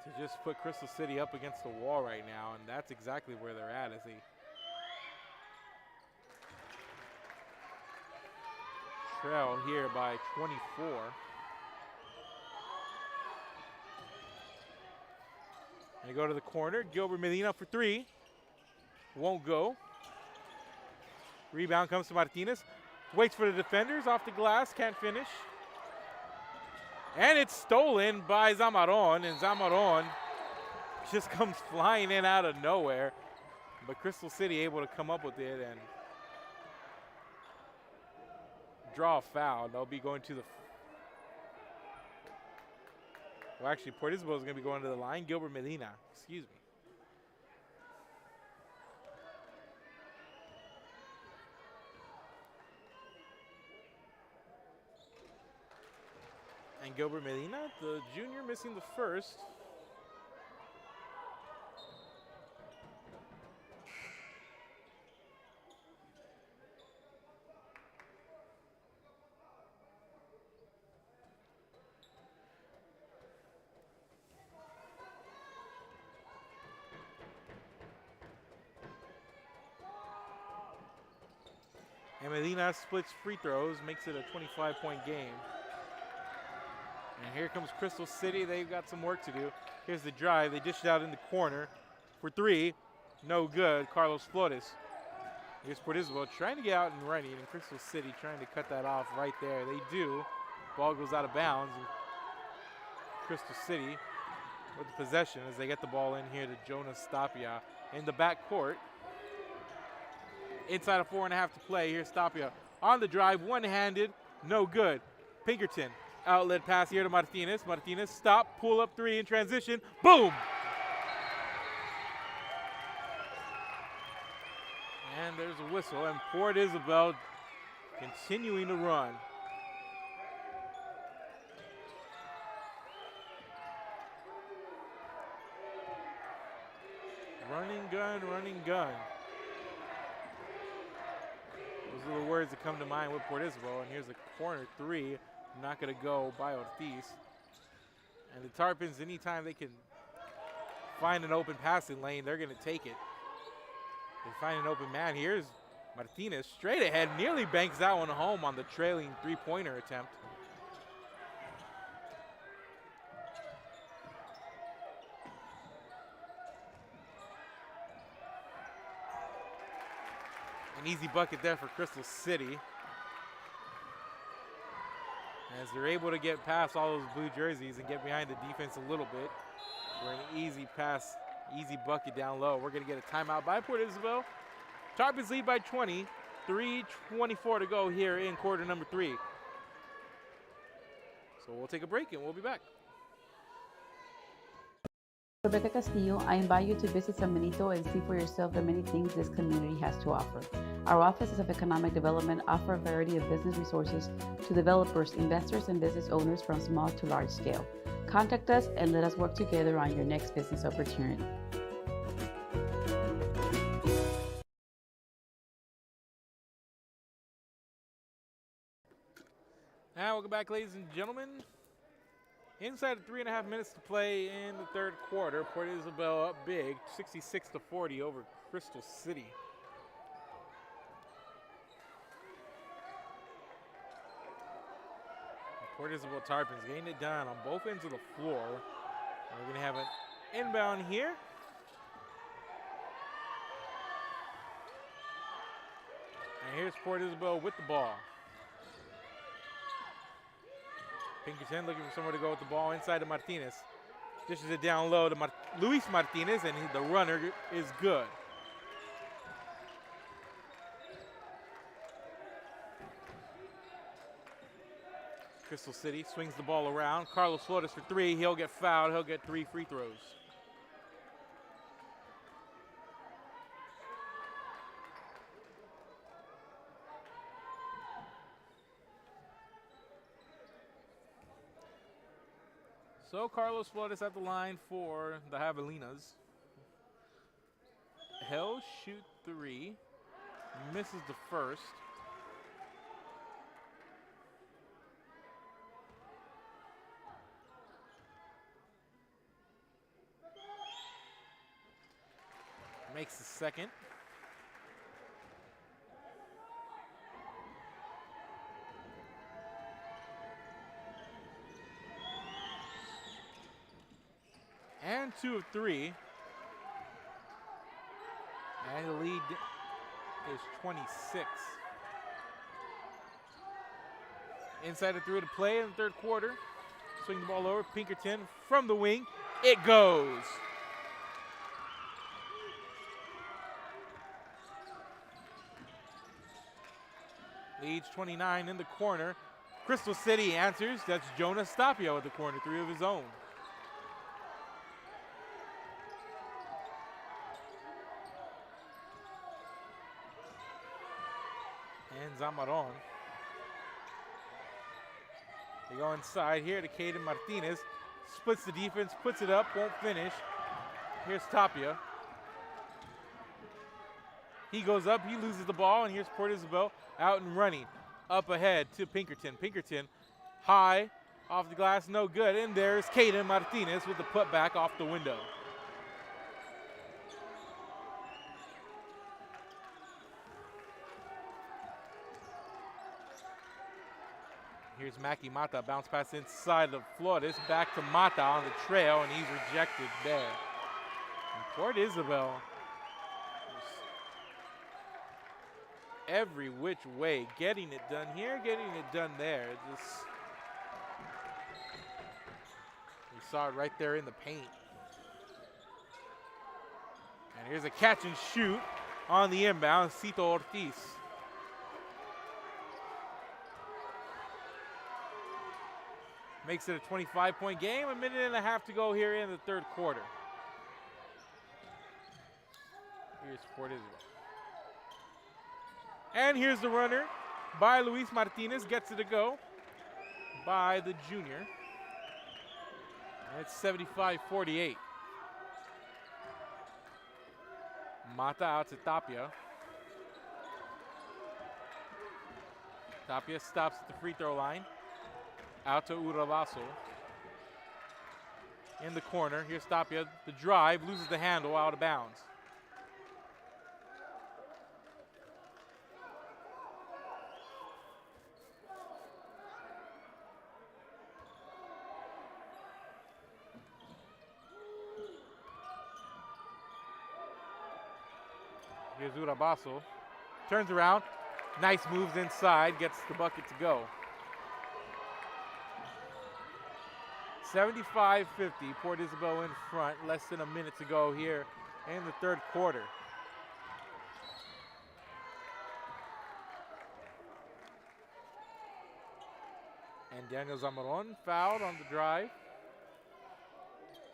to just put Crystal City up against the wall right now, and that's exactly where they're at as they trail here by 24. They go to the corner. Gilbert Medina for three. Won't go. Rebound comes to Martinez. Waits for the defenders. Off the glass. Can't finish. And it's stolen by Zamaron. And Zamaron just comes flying in out of nowhere. But Crystal City able to come up with it and draw a foul. They'll be going to the... Well, actually, Port Isabel is going to be going to the line. Gilbert Medina, excuse me. And Gilbert Medina, the junior, missing the first. And Medina splits free throws, makes it a 25-point game. And here comes Crystal City. They've got some work to do. Here's the drive. They dish it out in the corner for three. No good. Carlos Flores. Here's Port Isabel trying to get out and running, and Crystal City trying to cut that off right there. They do. Ball goes out of bounds. Crystal City with the possession as they get the ball in here to Jonas Tapia in the backcourt. Inside of 4.5 to play. Here's Tapia on the drive, one-handed, no good. Pinkerton, outlet pass here to Martinez. Martinez, stop, pull up three in transition, boom! And there's a whistle, and Port Isabel continuing to run. Running gun, running gun. Those are the words that come to mind with Port Isabel. And here's a corner three, not going to go by Ortiz. And the Tarpons, anytime they can find an open passing lane, they're going to take it. They find an open man. Here's Martinez straight ahead, nearly banks that one home on the trailing three-pointer attempt. An easy bucket there for Crystal City. As they're able to get past all those blue jerseys and get behind the defense a little bit. For an easy pass, easy bucket down low. We're going to get a timeout by Port Isabel. Tarpons lead by 20. 3:24 to go here in quarter number 3. So we'll take a break and we'll be back. Rebecca Castillo, I invite you to visit San Benito and see for yourself the many things this community has to offer. Our offices of economic development offer a variety of business resources to developers, investors, and business owners from small to large scale. Contact us and let us work together on your next business opportunity. Now welcome back, ladies and gentlemen. Inside of 3.5 minutes to play in the third quarter. Port Isabel up big, 66-40 over Crystal City. Port Isabel Tarpons getting it done on both ends of the floor. We're going to have an inbound here. And here's Port Isabel with the ball. Pinkerton looking for somewhere to go with the ball inside to Martinez. Dishes it down low to Luis Martinez, and the runner is good. Crystal City swings the ball around. Carlos Flores for three. He'll get fouled. He'll get 3 free throws. So Carlos Flores at the line for the Javelinas. He'll shoot 3. Misses the first. Makes the second. And 2 of 3. And the lead is 26. Inside of 3 to play in the third quarter. Swing the ball over. Pinkerton from the wing. It goes. Leads 29 in the corner. Crystal City answers. That's Jonas Tapia at the corner, 3 of his own. And Zamaron. They go inside here to Caden Martinez. Splits the defense, puts it up, won't finish. Here's Tapia. He goes up, he loses the ball, and here's Port Isabel out and running. Up ahead to Pinkerton. Pinkerton high, off the glass, no good. And there's Caden Martinez with the putback off the window. Here's Mackie Mata, bounce pass inside of Flores, back to Mata on the trail, and he's rejected there. And Port Isabel, every which way, getting it done here, getting it done there. You saw it right there in the paint. And here's a catch and shoot on the inbound, Cito Ortiz. Makes it a 25-point game, a minute and a half to go here in the third quarter. Here's Port Isabel. And here's the runner by Luis Martinez, gets it to go by the junior. And it's 75-48. Mata out to Tapia. Tapia stops at the free throw line. Out to Uravaso. In the corner, here's Tapia. The drive, loses the handle, out of bounds. Here's Uravaso. Turns around. Nice moves inside, gets the bucket to go. 75-50, Port Isabel in front, less than a minute to go here in the third quarter. And Daniel Zamaron fouled on the drive.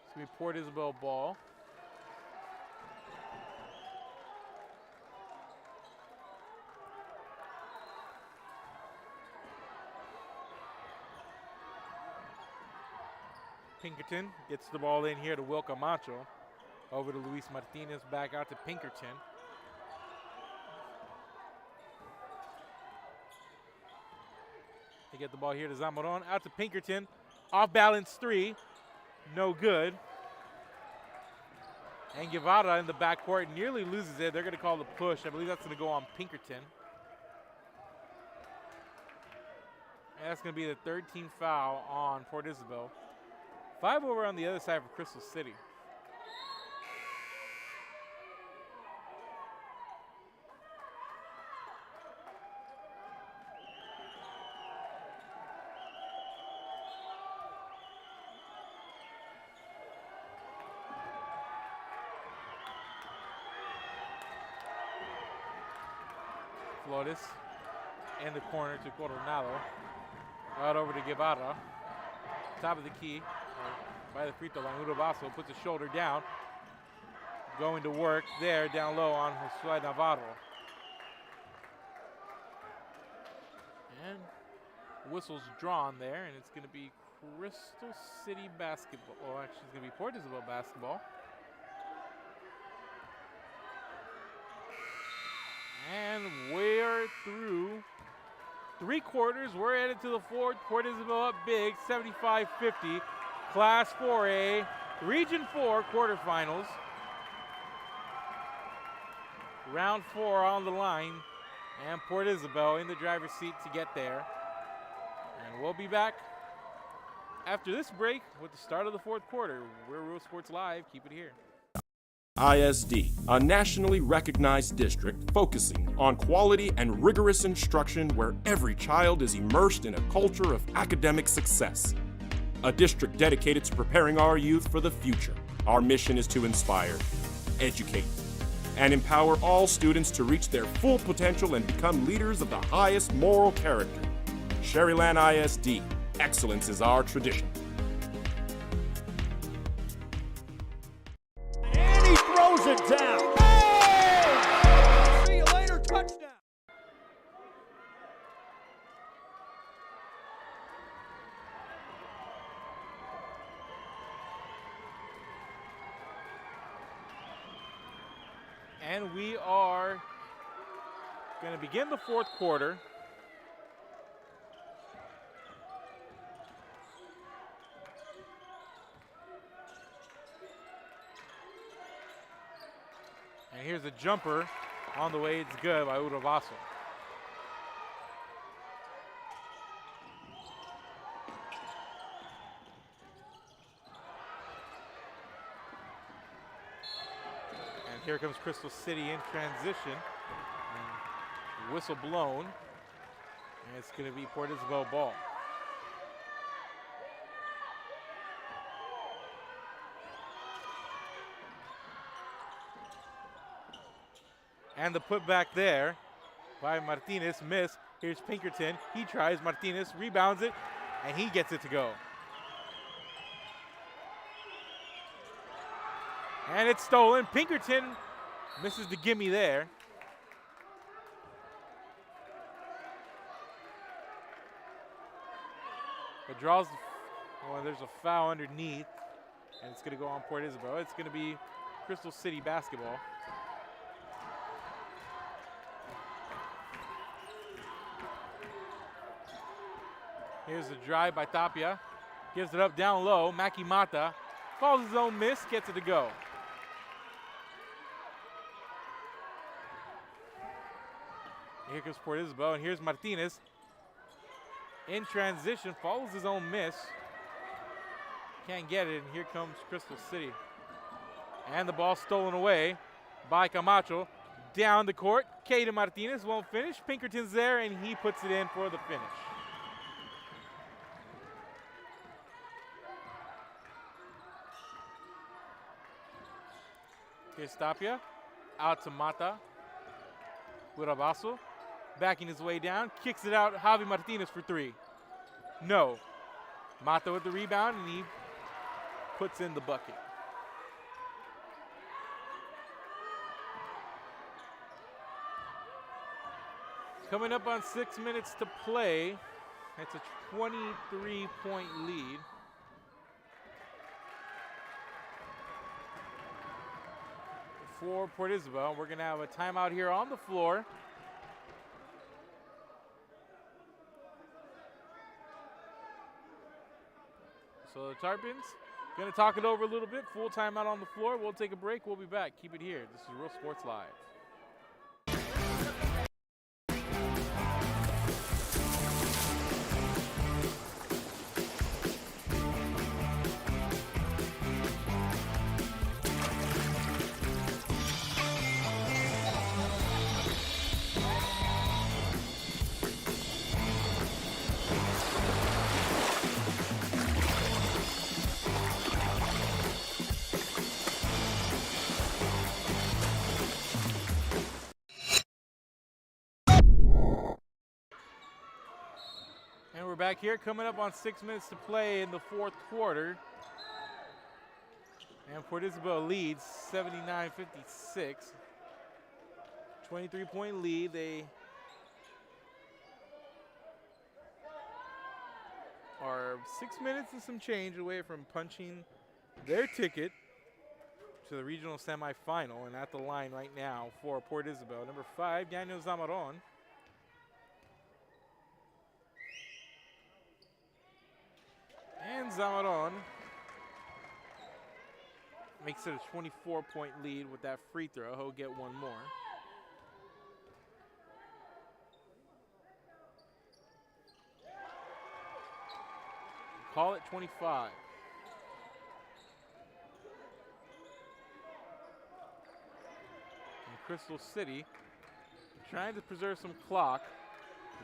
It's going to be Port Isabel ball. Pinkerton gets the ball in here to Will Camacho. Over to Luis Martinez, back out to Pinkerton. They get the ball here to Zamaron, out to Pinkerton. Off balance 3, no good. And Guevara in the backcourt nearly loses it. They're going to call the push. I believe that's going to go on Pinkerton. And that's going to be the third team foul on Port Isabel. 5 over on the other side for Crystal City. Flores in the corner to Coronado. Out over to Guevara. Top of the key. By the free throw line, Uravaso puts his shoulder down. Going to work there down low on Josue Navarro. And whistle's drawn there, and it's going to be Crystal City basketball. Oh, actually, it's going to be Port Isabel basketball. And we're through 3 quarters. We're headed to the fourth. Port Isabel up big, 75-50. Class 4A, Region 4 quarterfinals. Round 4 on the line. And Port Isabel in the driver's seat to get there. And we'll be back after this break with the start of the fourth quarter. We're Real Sports Live. Keep it here. ISD, a nationally recognized district focusing on quality and rigorous instruction where every child is immersed in a culture of academic success. A district dedicated to preparing our youth for the future. Our mission is to inspire, educate, and empower all students to reach their full potential and become leaders of the highest moral character. Sherryland ISD, excellence is our tradition. And he throws it down. Oh! See you later, touchdown. And we are going to begin the fourth quarter. And here's a jumper on the way. It's good by Uravaso. And here comes Crystal City in transition. And whistle blown. And it's going to be Port Isabel ball. And the putback there by Martinez, miss. Here's Pinkerton, he tries, Martinez rebounds it, and he gets it to go. And it's stolen, Pinkerton misses the gimme there. It draws, well, there's a foul underneath, and it's gonna go on Port Isabel. It's gonna be Crystal City basketball. Here's the drive by Tapia. Gives it up down low. Maki Mata calls his own miss, gets it to go. Here comes Port Isabel, and here's Martinez. In transition, follows his own miss. Can't get it, and here comes Crystal City. And the ball stolen away by Camacho. Down the court, Caden Martinez won't finish. Pinkerton's there, and he puts it in for the finish. Here's Tapia, out to Mata. Uravaso, backing his way down, kicks it out, Javi Martinez for 3. No. Mata with the rebound, and he puts in the bucket. Coming up on 6 minutes to play, it's a 23-point lead. For Port Isabel. We're going to have a timeout here on the floor. So the Tarpons going to talk it over a little bit. Full timeout on the floor. We'll take a break. We'll be back. Keep it here. This is Real Sports Live. We're back here, coming up on 6 minutes to play in the fourth quarter. And Port Isabel leads 79-56. 23-point lead. They are 6 minutes and some change away from punching their ticket to the regional semifinal, and at the line right now for Port Isabel, number 5, Daniel Zamaron. And Zamaron makes it a 24-point lead with that free throw. He'll get one more. Call it 25. And Crystal City, trying to preserve some clock.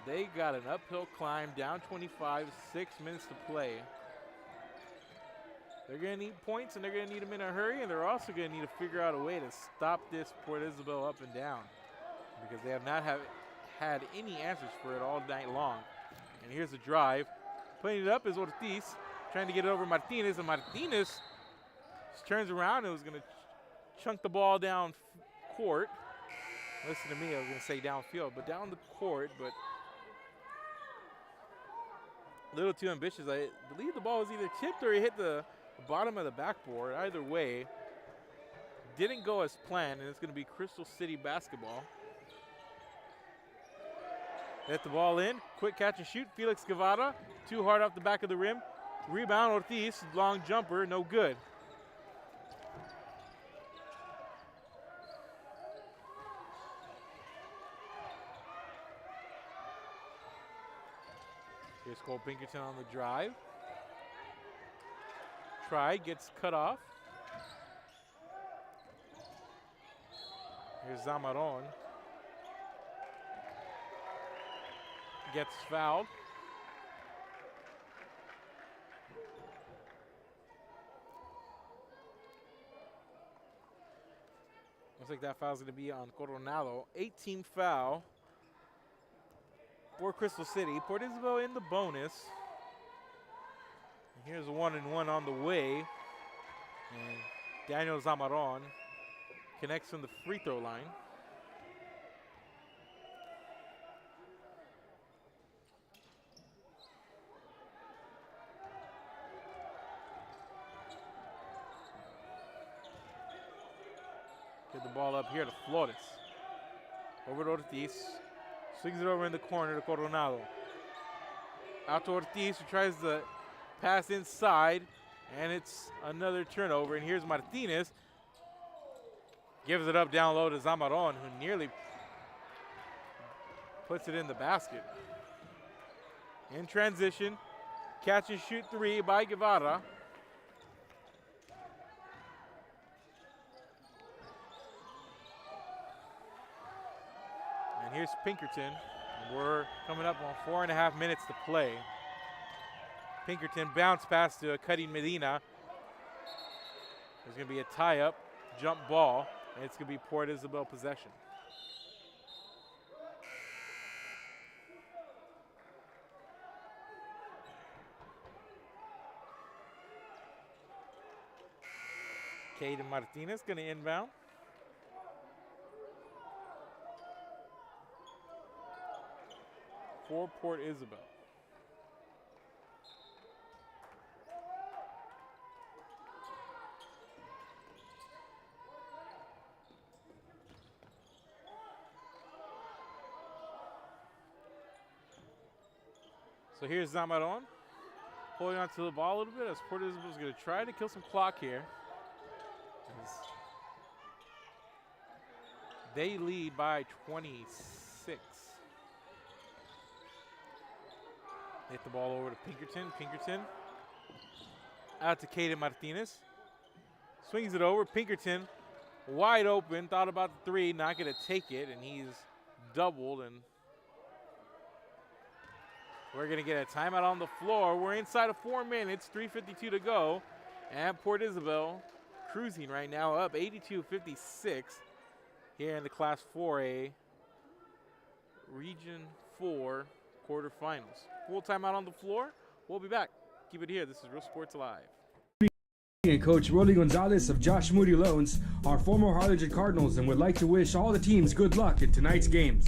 They got an uphill climb, down 25, 6 minutes to play. They're going to need points, and they're going to need them in a hurry, and they're also going to need to figure out a way to stop this Port Isabel up and down, because they have not had any answers for it all night long. And here's the drive. Putting it up is Ortiz, trying to get it over Martinez, and Martinez just turns around and was going to chunk the ball down court. Listen to me, I was going to say downfield, but down the court, but a little too ambitious. I believe the ball was either tipped or he hit the bottom of the backboard. Either way, didn't go as planned, and it's going to be Crystal City basketball. Get the ball in, quick catch and shoot. Felix Guevara, too hard off the back of the rim. Rebound, Ortiz, long jumper, no good. Here's Cole Pinkerton on the drive. Try, gets cut off. Here's Zamaron. Gets fouled. Looks like that foul's going to be on Coronado. 18 foul for Crystal City. Port Isabel in the bonus. And here's a 1-and-1 on the way. And Daniel Zamaron connects from the free throw line. Get the ball up here to Flores. Over to Ortiz. Swings it over in the corner to Coronado. Out to Ortiz, who tries to pass inside, and it's another turnover. And here's Martinez. Gives it up down low to Zamaron, who nearly puts it in the basket. In transition, catch and shoot three by Guevara. And here's Pinkerton. We're coming up on 4.5 minutes to play. Pinkerton bounce pass to Cutting Medina. There's going to be a tie-up, jump ball, and it's going to be Port Isabel possession. Caden Martinez going to inbound. For Port Isabel. So here's Zamaron holding on to the ball a little bit as Port Isabel is going to try to kill some clock here. As they lead by 26. Hit the ball over to Pinkerton. Pinkerton out to Caden Martinez. Swings it over. Pinkerton wide open. Thought about the three. Not going to take it. And he's doubled. And we're going to get a timeout on the floor. We're inside of 4 minutes. 3:52 to go. And Port Isabel cruising right now up 82-56 here in the Class 4A Region 4 quarterfinals. Full timeout on the floor. We'll be back. Keep it here. This is Real Sports Live. And Coach Rolly Gonzalez of Josh Moody Loans are former Harlingen Cardinals and would like to wish all the teams good luck in tonight's games.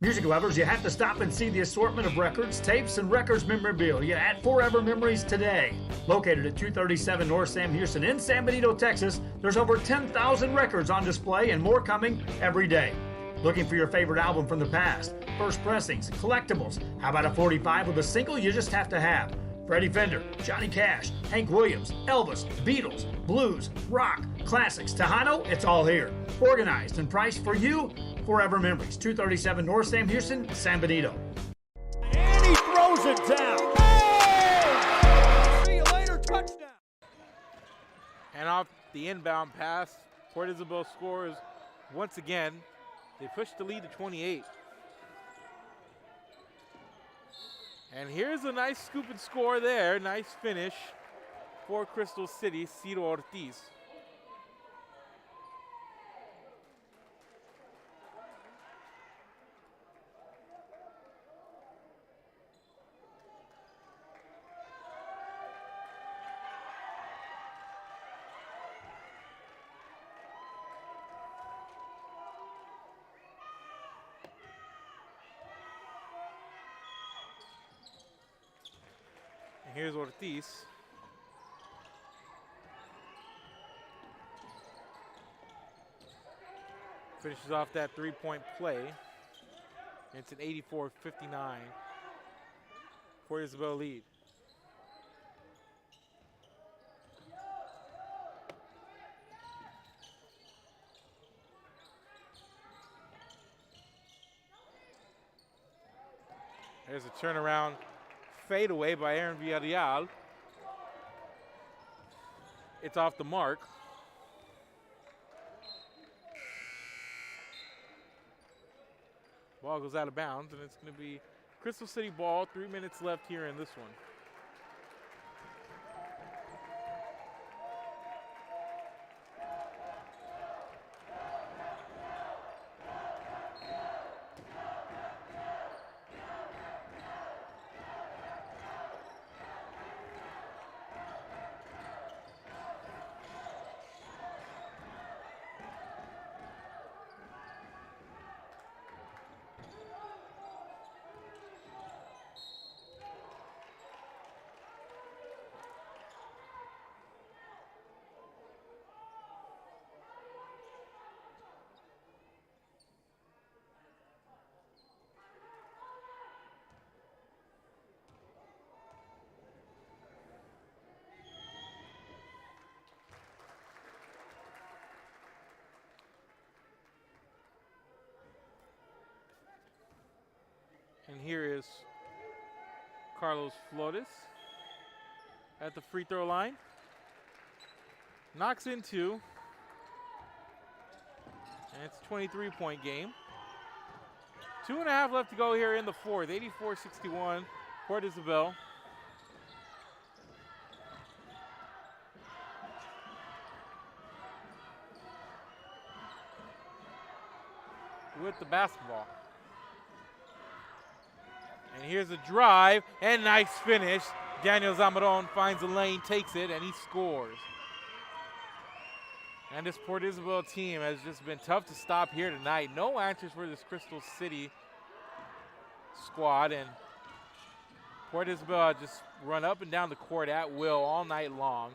Music lovers, you have to stop and see the assortment of records, tapes, and records memorabilia at Forever Memories today. Located at 237 North Sam Houston in San Benito, Texas, there's over 10,000 records on display and more coming every day. Looking for your favorite album from the past, first pressings, collectibles? How about a 45 with a single you just have to have? Freddie Fender, Johnny Cash, Hank Williams, Elvis, Beatles, blues, rock, classics, Tejano, it's all here. Organized and priced for you. Forever Memories, 237 North Sam Houston, San Benito. And he throws it down. Oh! See you later, touchdown. And off the inbound pass, Port Isabel scores once again. They push the lead to 28. And here's a nice scoop and score there. Nice finish for Crystal City, Ciro Ortiz. Here's Ortiz. Finishes off that three-point play. It's an 84-59 for Isabel lead. There's a turnaround fadeaway by Aaron Villarreal. It's off the mark. Ball goes out of bounds, and it's going to be Crystal City ball. 3 minutes left here in this one. And here is Carlos Flores at the free throw line. Knocks in two. And it's a 23-point game. 2.5 left to go here in the fourth. 84-61, Port Isabel. With the basketball. And here's a drive and nice finish. Daniel Zamaron finds a lane, takes it, and he scores. And this Port Isabel team has just been tough to stop here tonight. No answers for this Crystal City squad. And Port Isabel just run up and down the court at will all night long.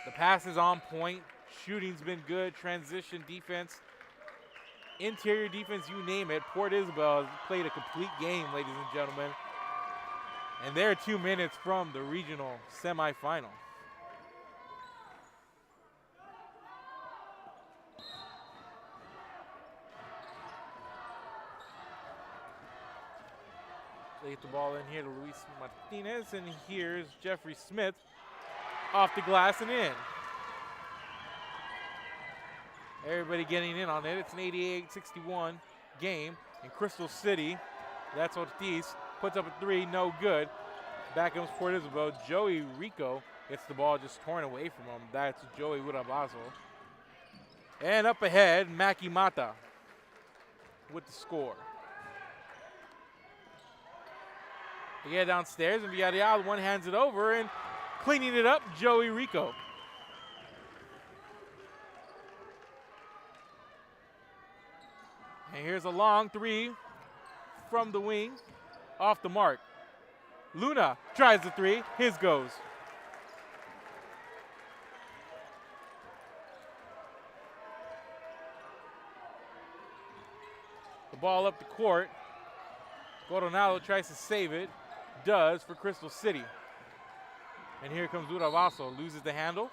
The pass is on point. Shooting's been good. Transition defense. Interior defense, you name it. Port Isabel has played a complete game, ladies and gentlemen. And they're 2 minutes from the regional semifinal. They get the ball in here to Luis Martinez, and here's Jeffrey Smith off the glass and in. Everybody getting in on it. It's an 88-61 game. In Crystal City, that's Ortiz. Puts up a three, no good. Back comes Port Isabel. Joey Rico gets the ball just torn away from him. That's Joey Urabazo. And up ahead, Maki Mata with the score. They get downstairs, and Villarreal one hands it over, and cleaning it up, Joey Rico. And here's a long three from the wing, off the mark. Luna tries the three, his goes. The ball up the court. Coronado tries to save it, does for Crystal City. And here comes Uravaso, loses the handle.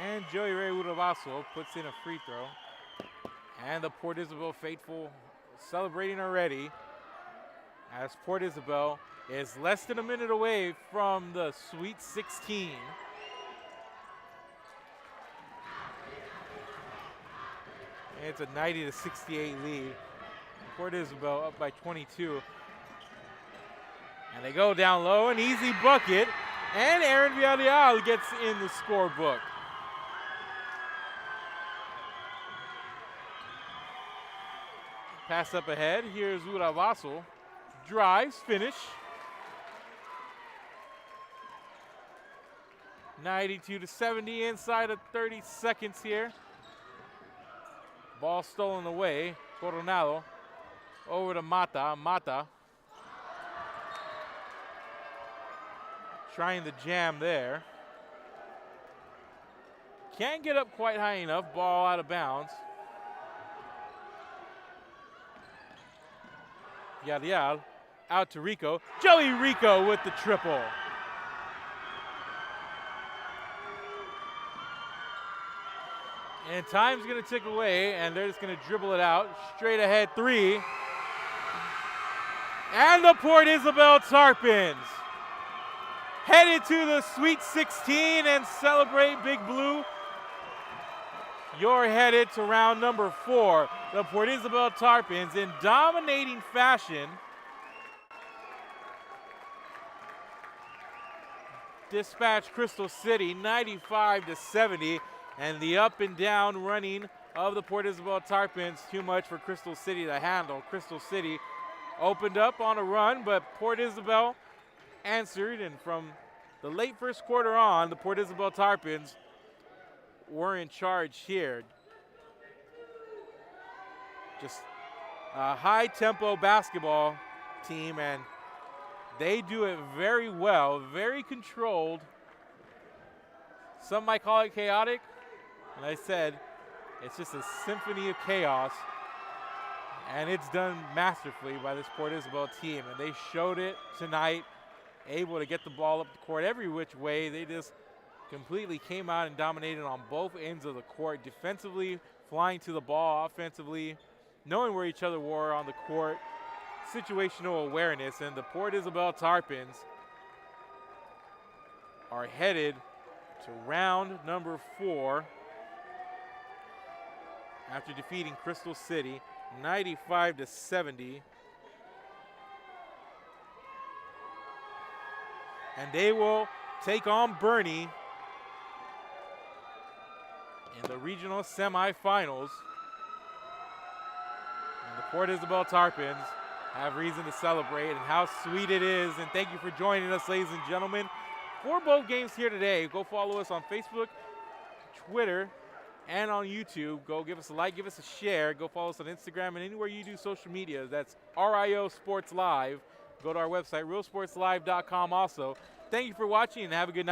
And Joey Ray Uravaso puts in a free throw. And the Port Isabel faithful celebrating already, as Port Isabel is less than a minute away from the Sweet 16. And it's a 90-68 lead. Port Isabel up by 22. And they go down low, an easy bucket, and Aaron Villarreal gets in the scorebook. Pass up ahead. Here's Uravaso. Drives, finish. 92-70 inside of 30 seconds here. Ball stolen away. Coronado over to Mata. Mata trying the jam there. Can't get up quite high enough. Ball out of bounds. Yadial out to Rico. Joey Rico with the triple. And time's going to tick away, and they're just going to dribble it out. Straight ahead three. And the Port Isabel Tarpons headed to the Sweet 16 and celebrate Big Blue. You're headed to round number 4. The Port Isabel Tarpons in dominating fashion dispatch Crystal City 95-70, and the up and down running of the Port Isabel Tarpons too much for Crystal City to handle. Crystal City opened up on a run, but Port Isabel answered, and from the late first quarter on, the Port Isabel Tarpons were in charge here. Just a high-tempo basketball team, and they do it very well, very controlled. Some might call it chaotic, and I said it's just a symphony of chaos, and it's done masterfully by this Port Isabel team, and they showed it tonight, able to get the ball up the court every which way. They just completely came out and dominated on both ends of the court, defensively, flying to the ball, offensively, knowing where each other were on the court, situational awareness, and the Port Isabel Tarpons are headed to round number 4 after defeating Crystal City 95-70. And they will take on Bernie in the regional semifinals. And the Port Isabel Tarpons have reason to celebrate, and how sweet it is. And thank you for joining us, ladies and gentlemen, for both games here today. Go follow us on Facebook, Twitter, and on YouTube. Go give us a like, give us a share. Go follow us on Instagram and anywhere you do social media. That's RIO Sports Live. Go to our website, realsportslive.com also. Thank you for watching, and have a good night.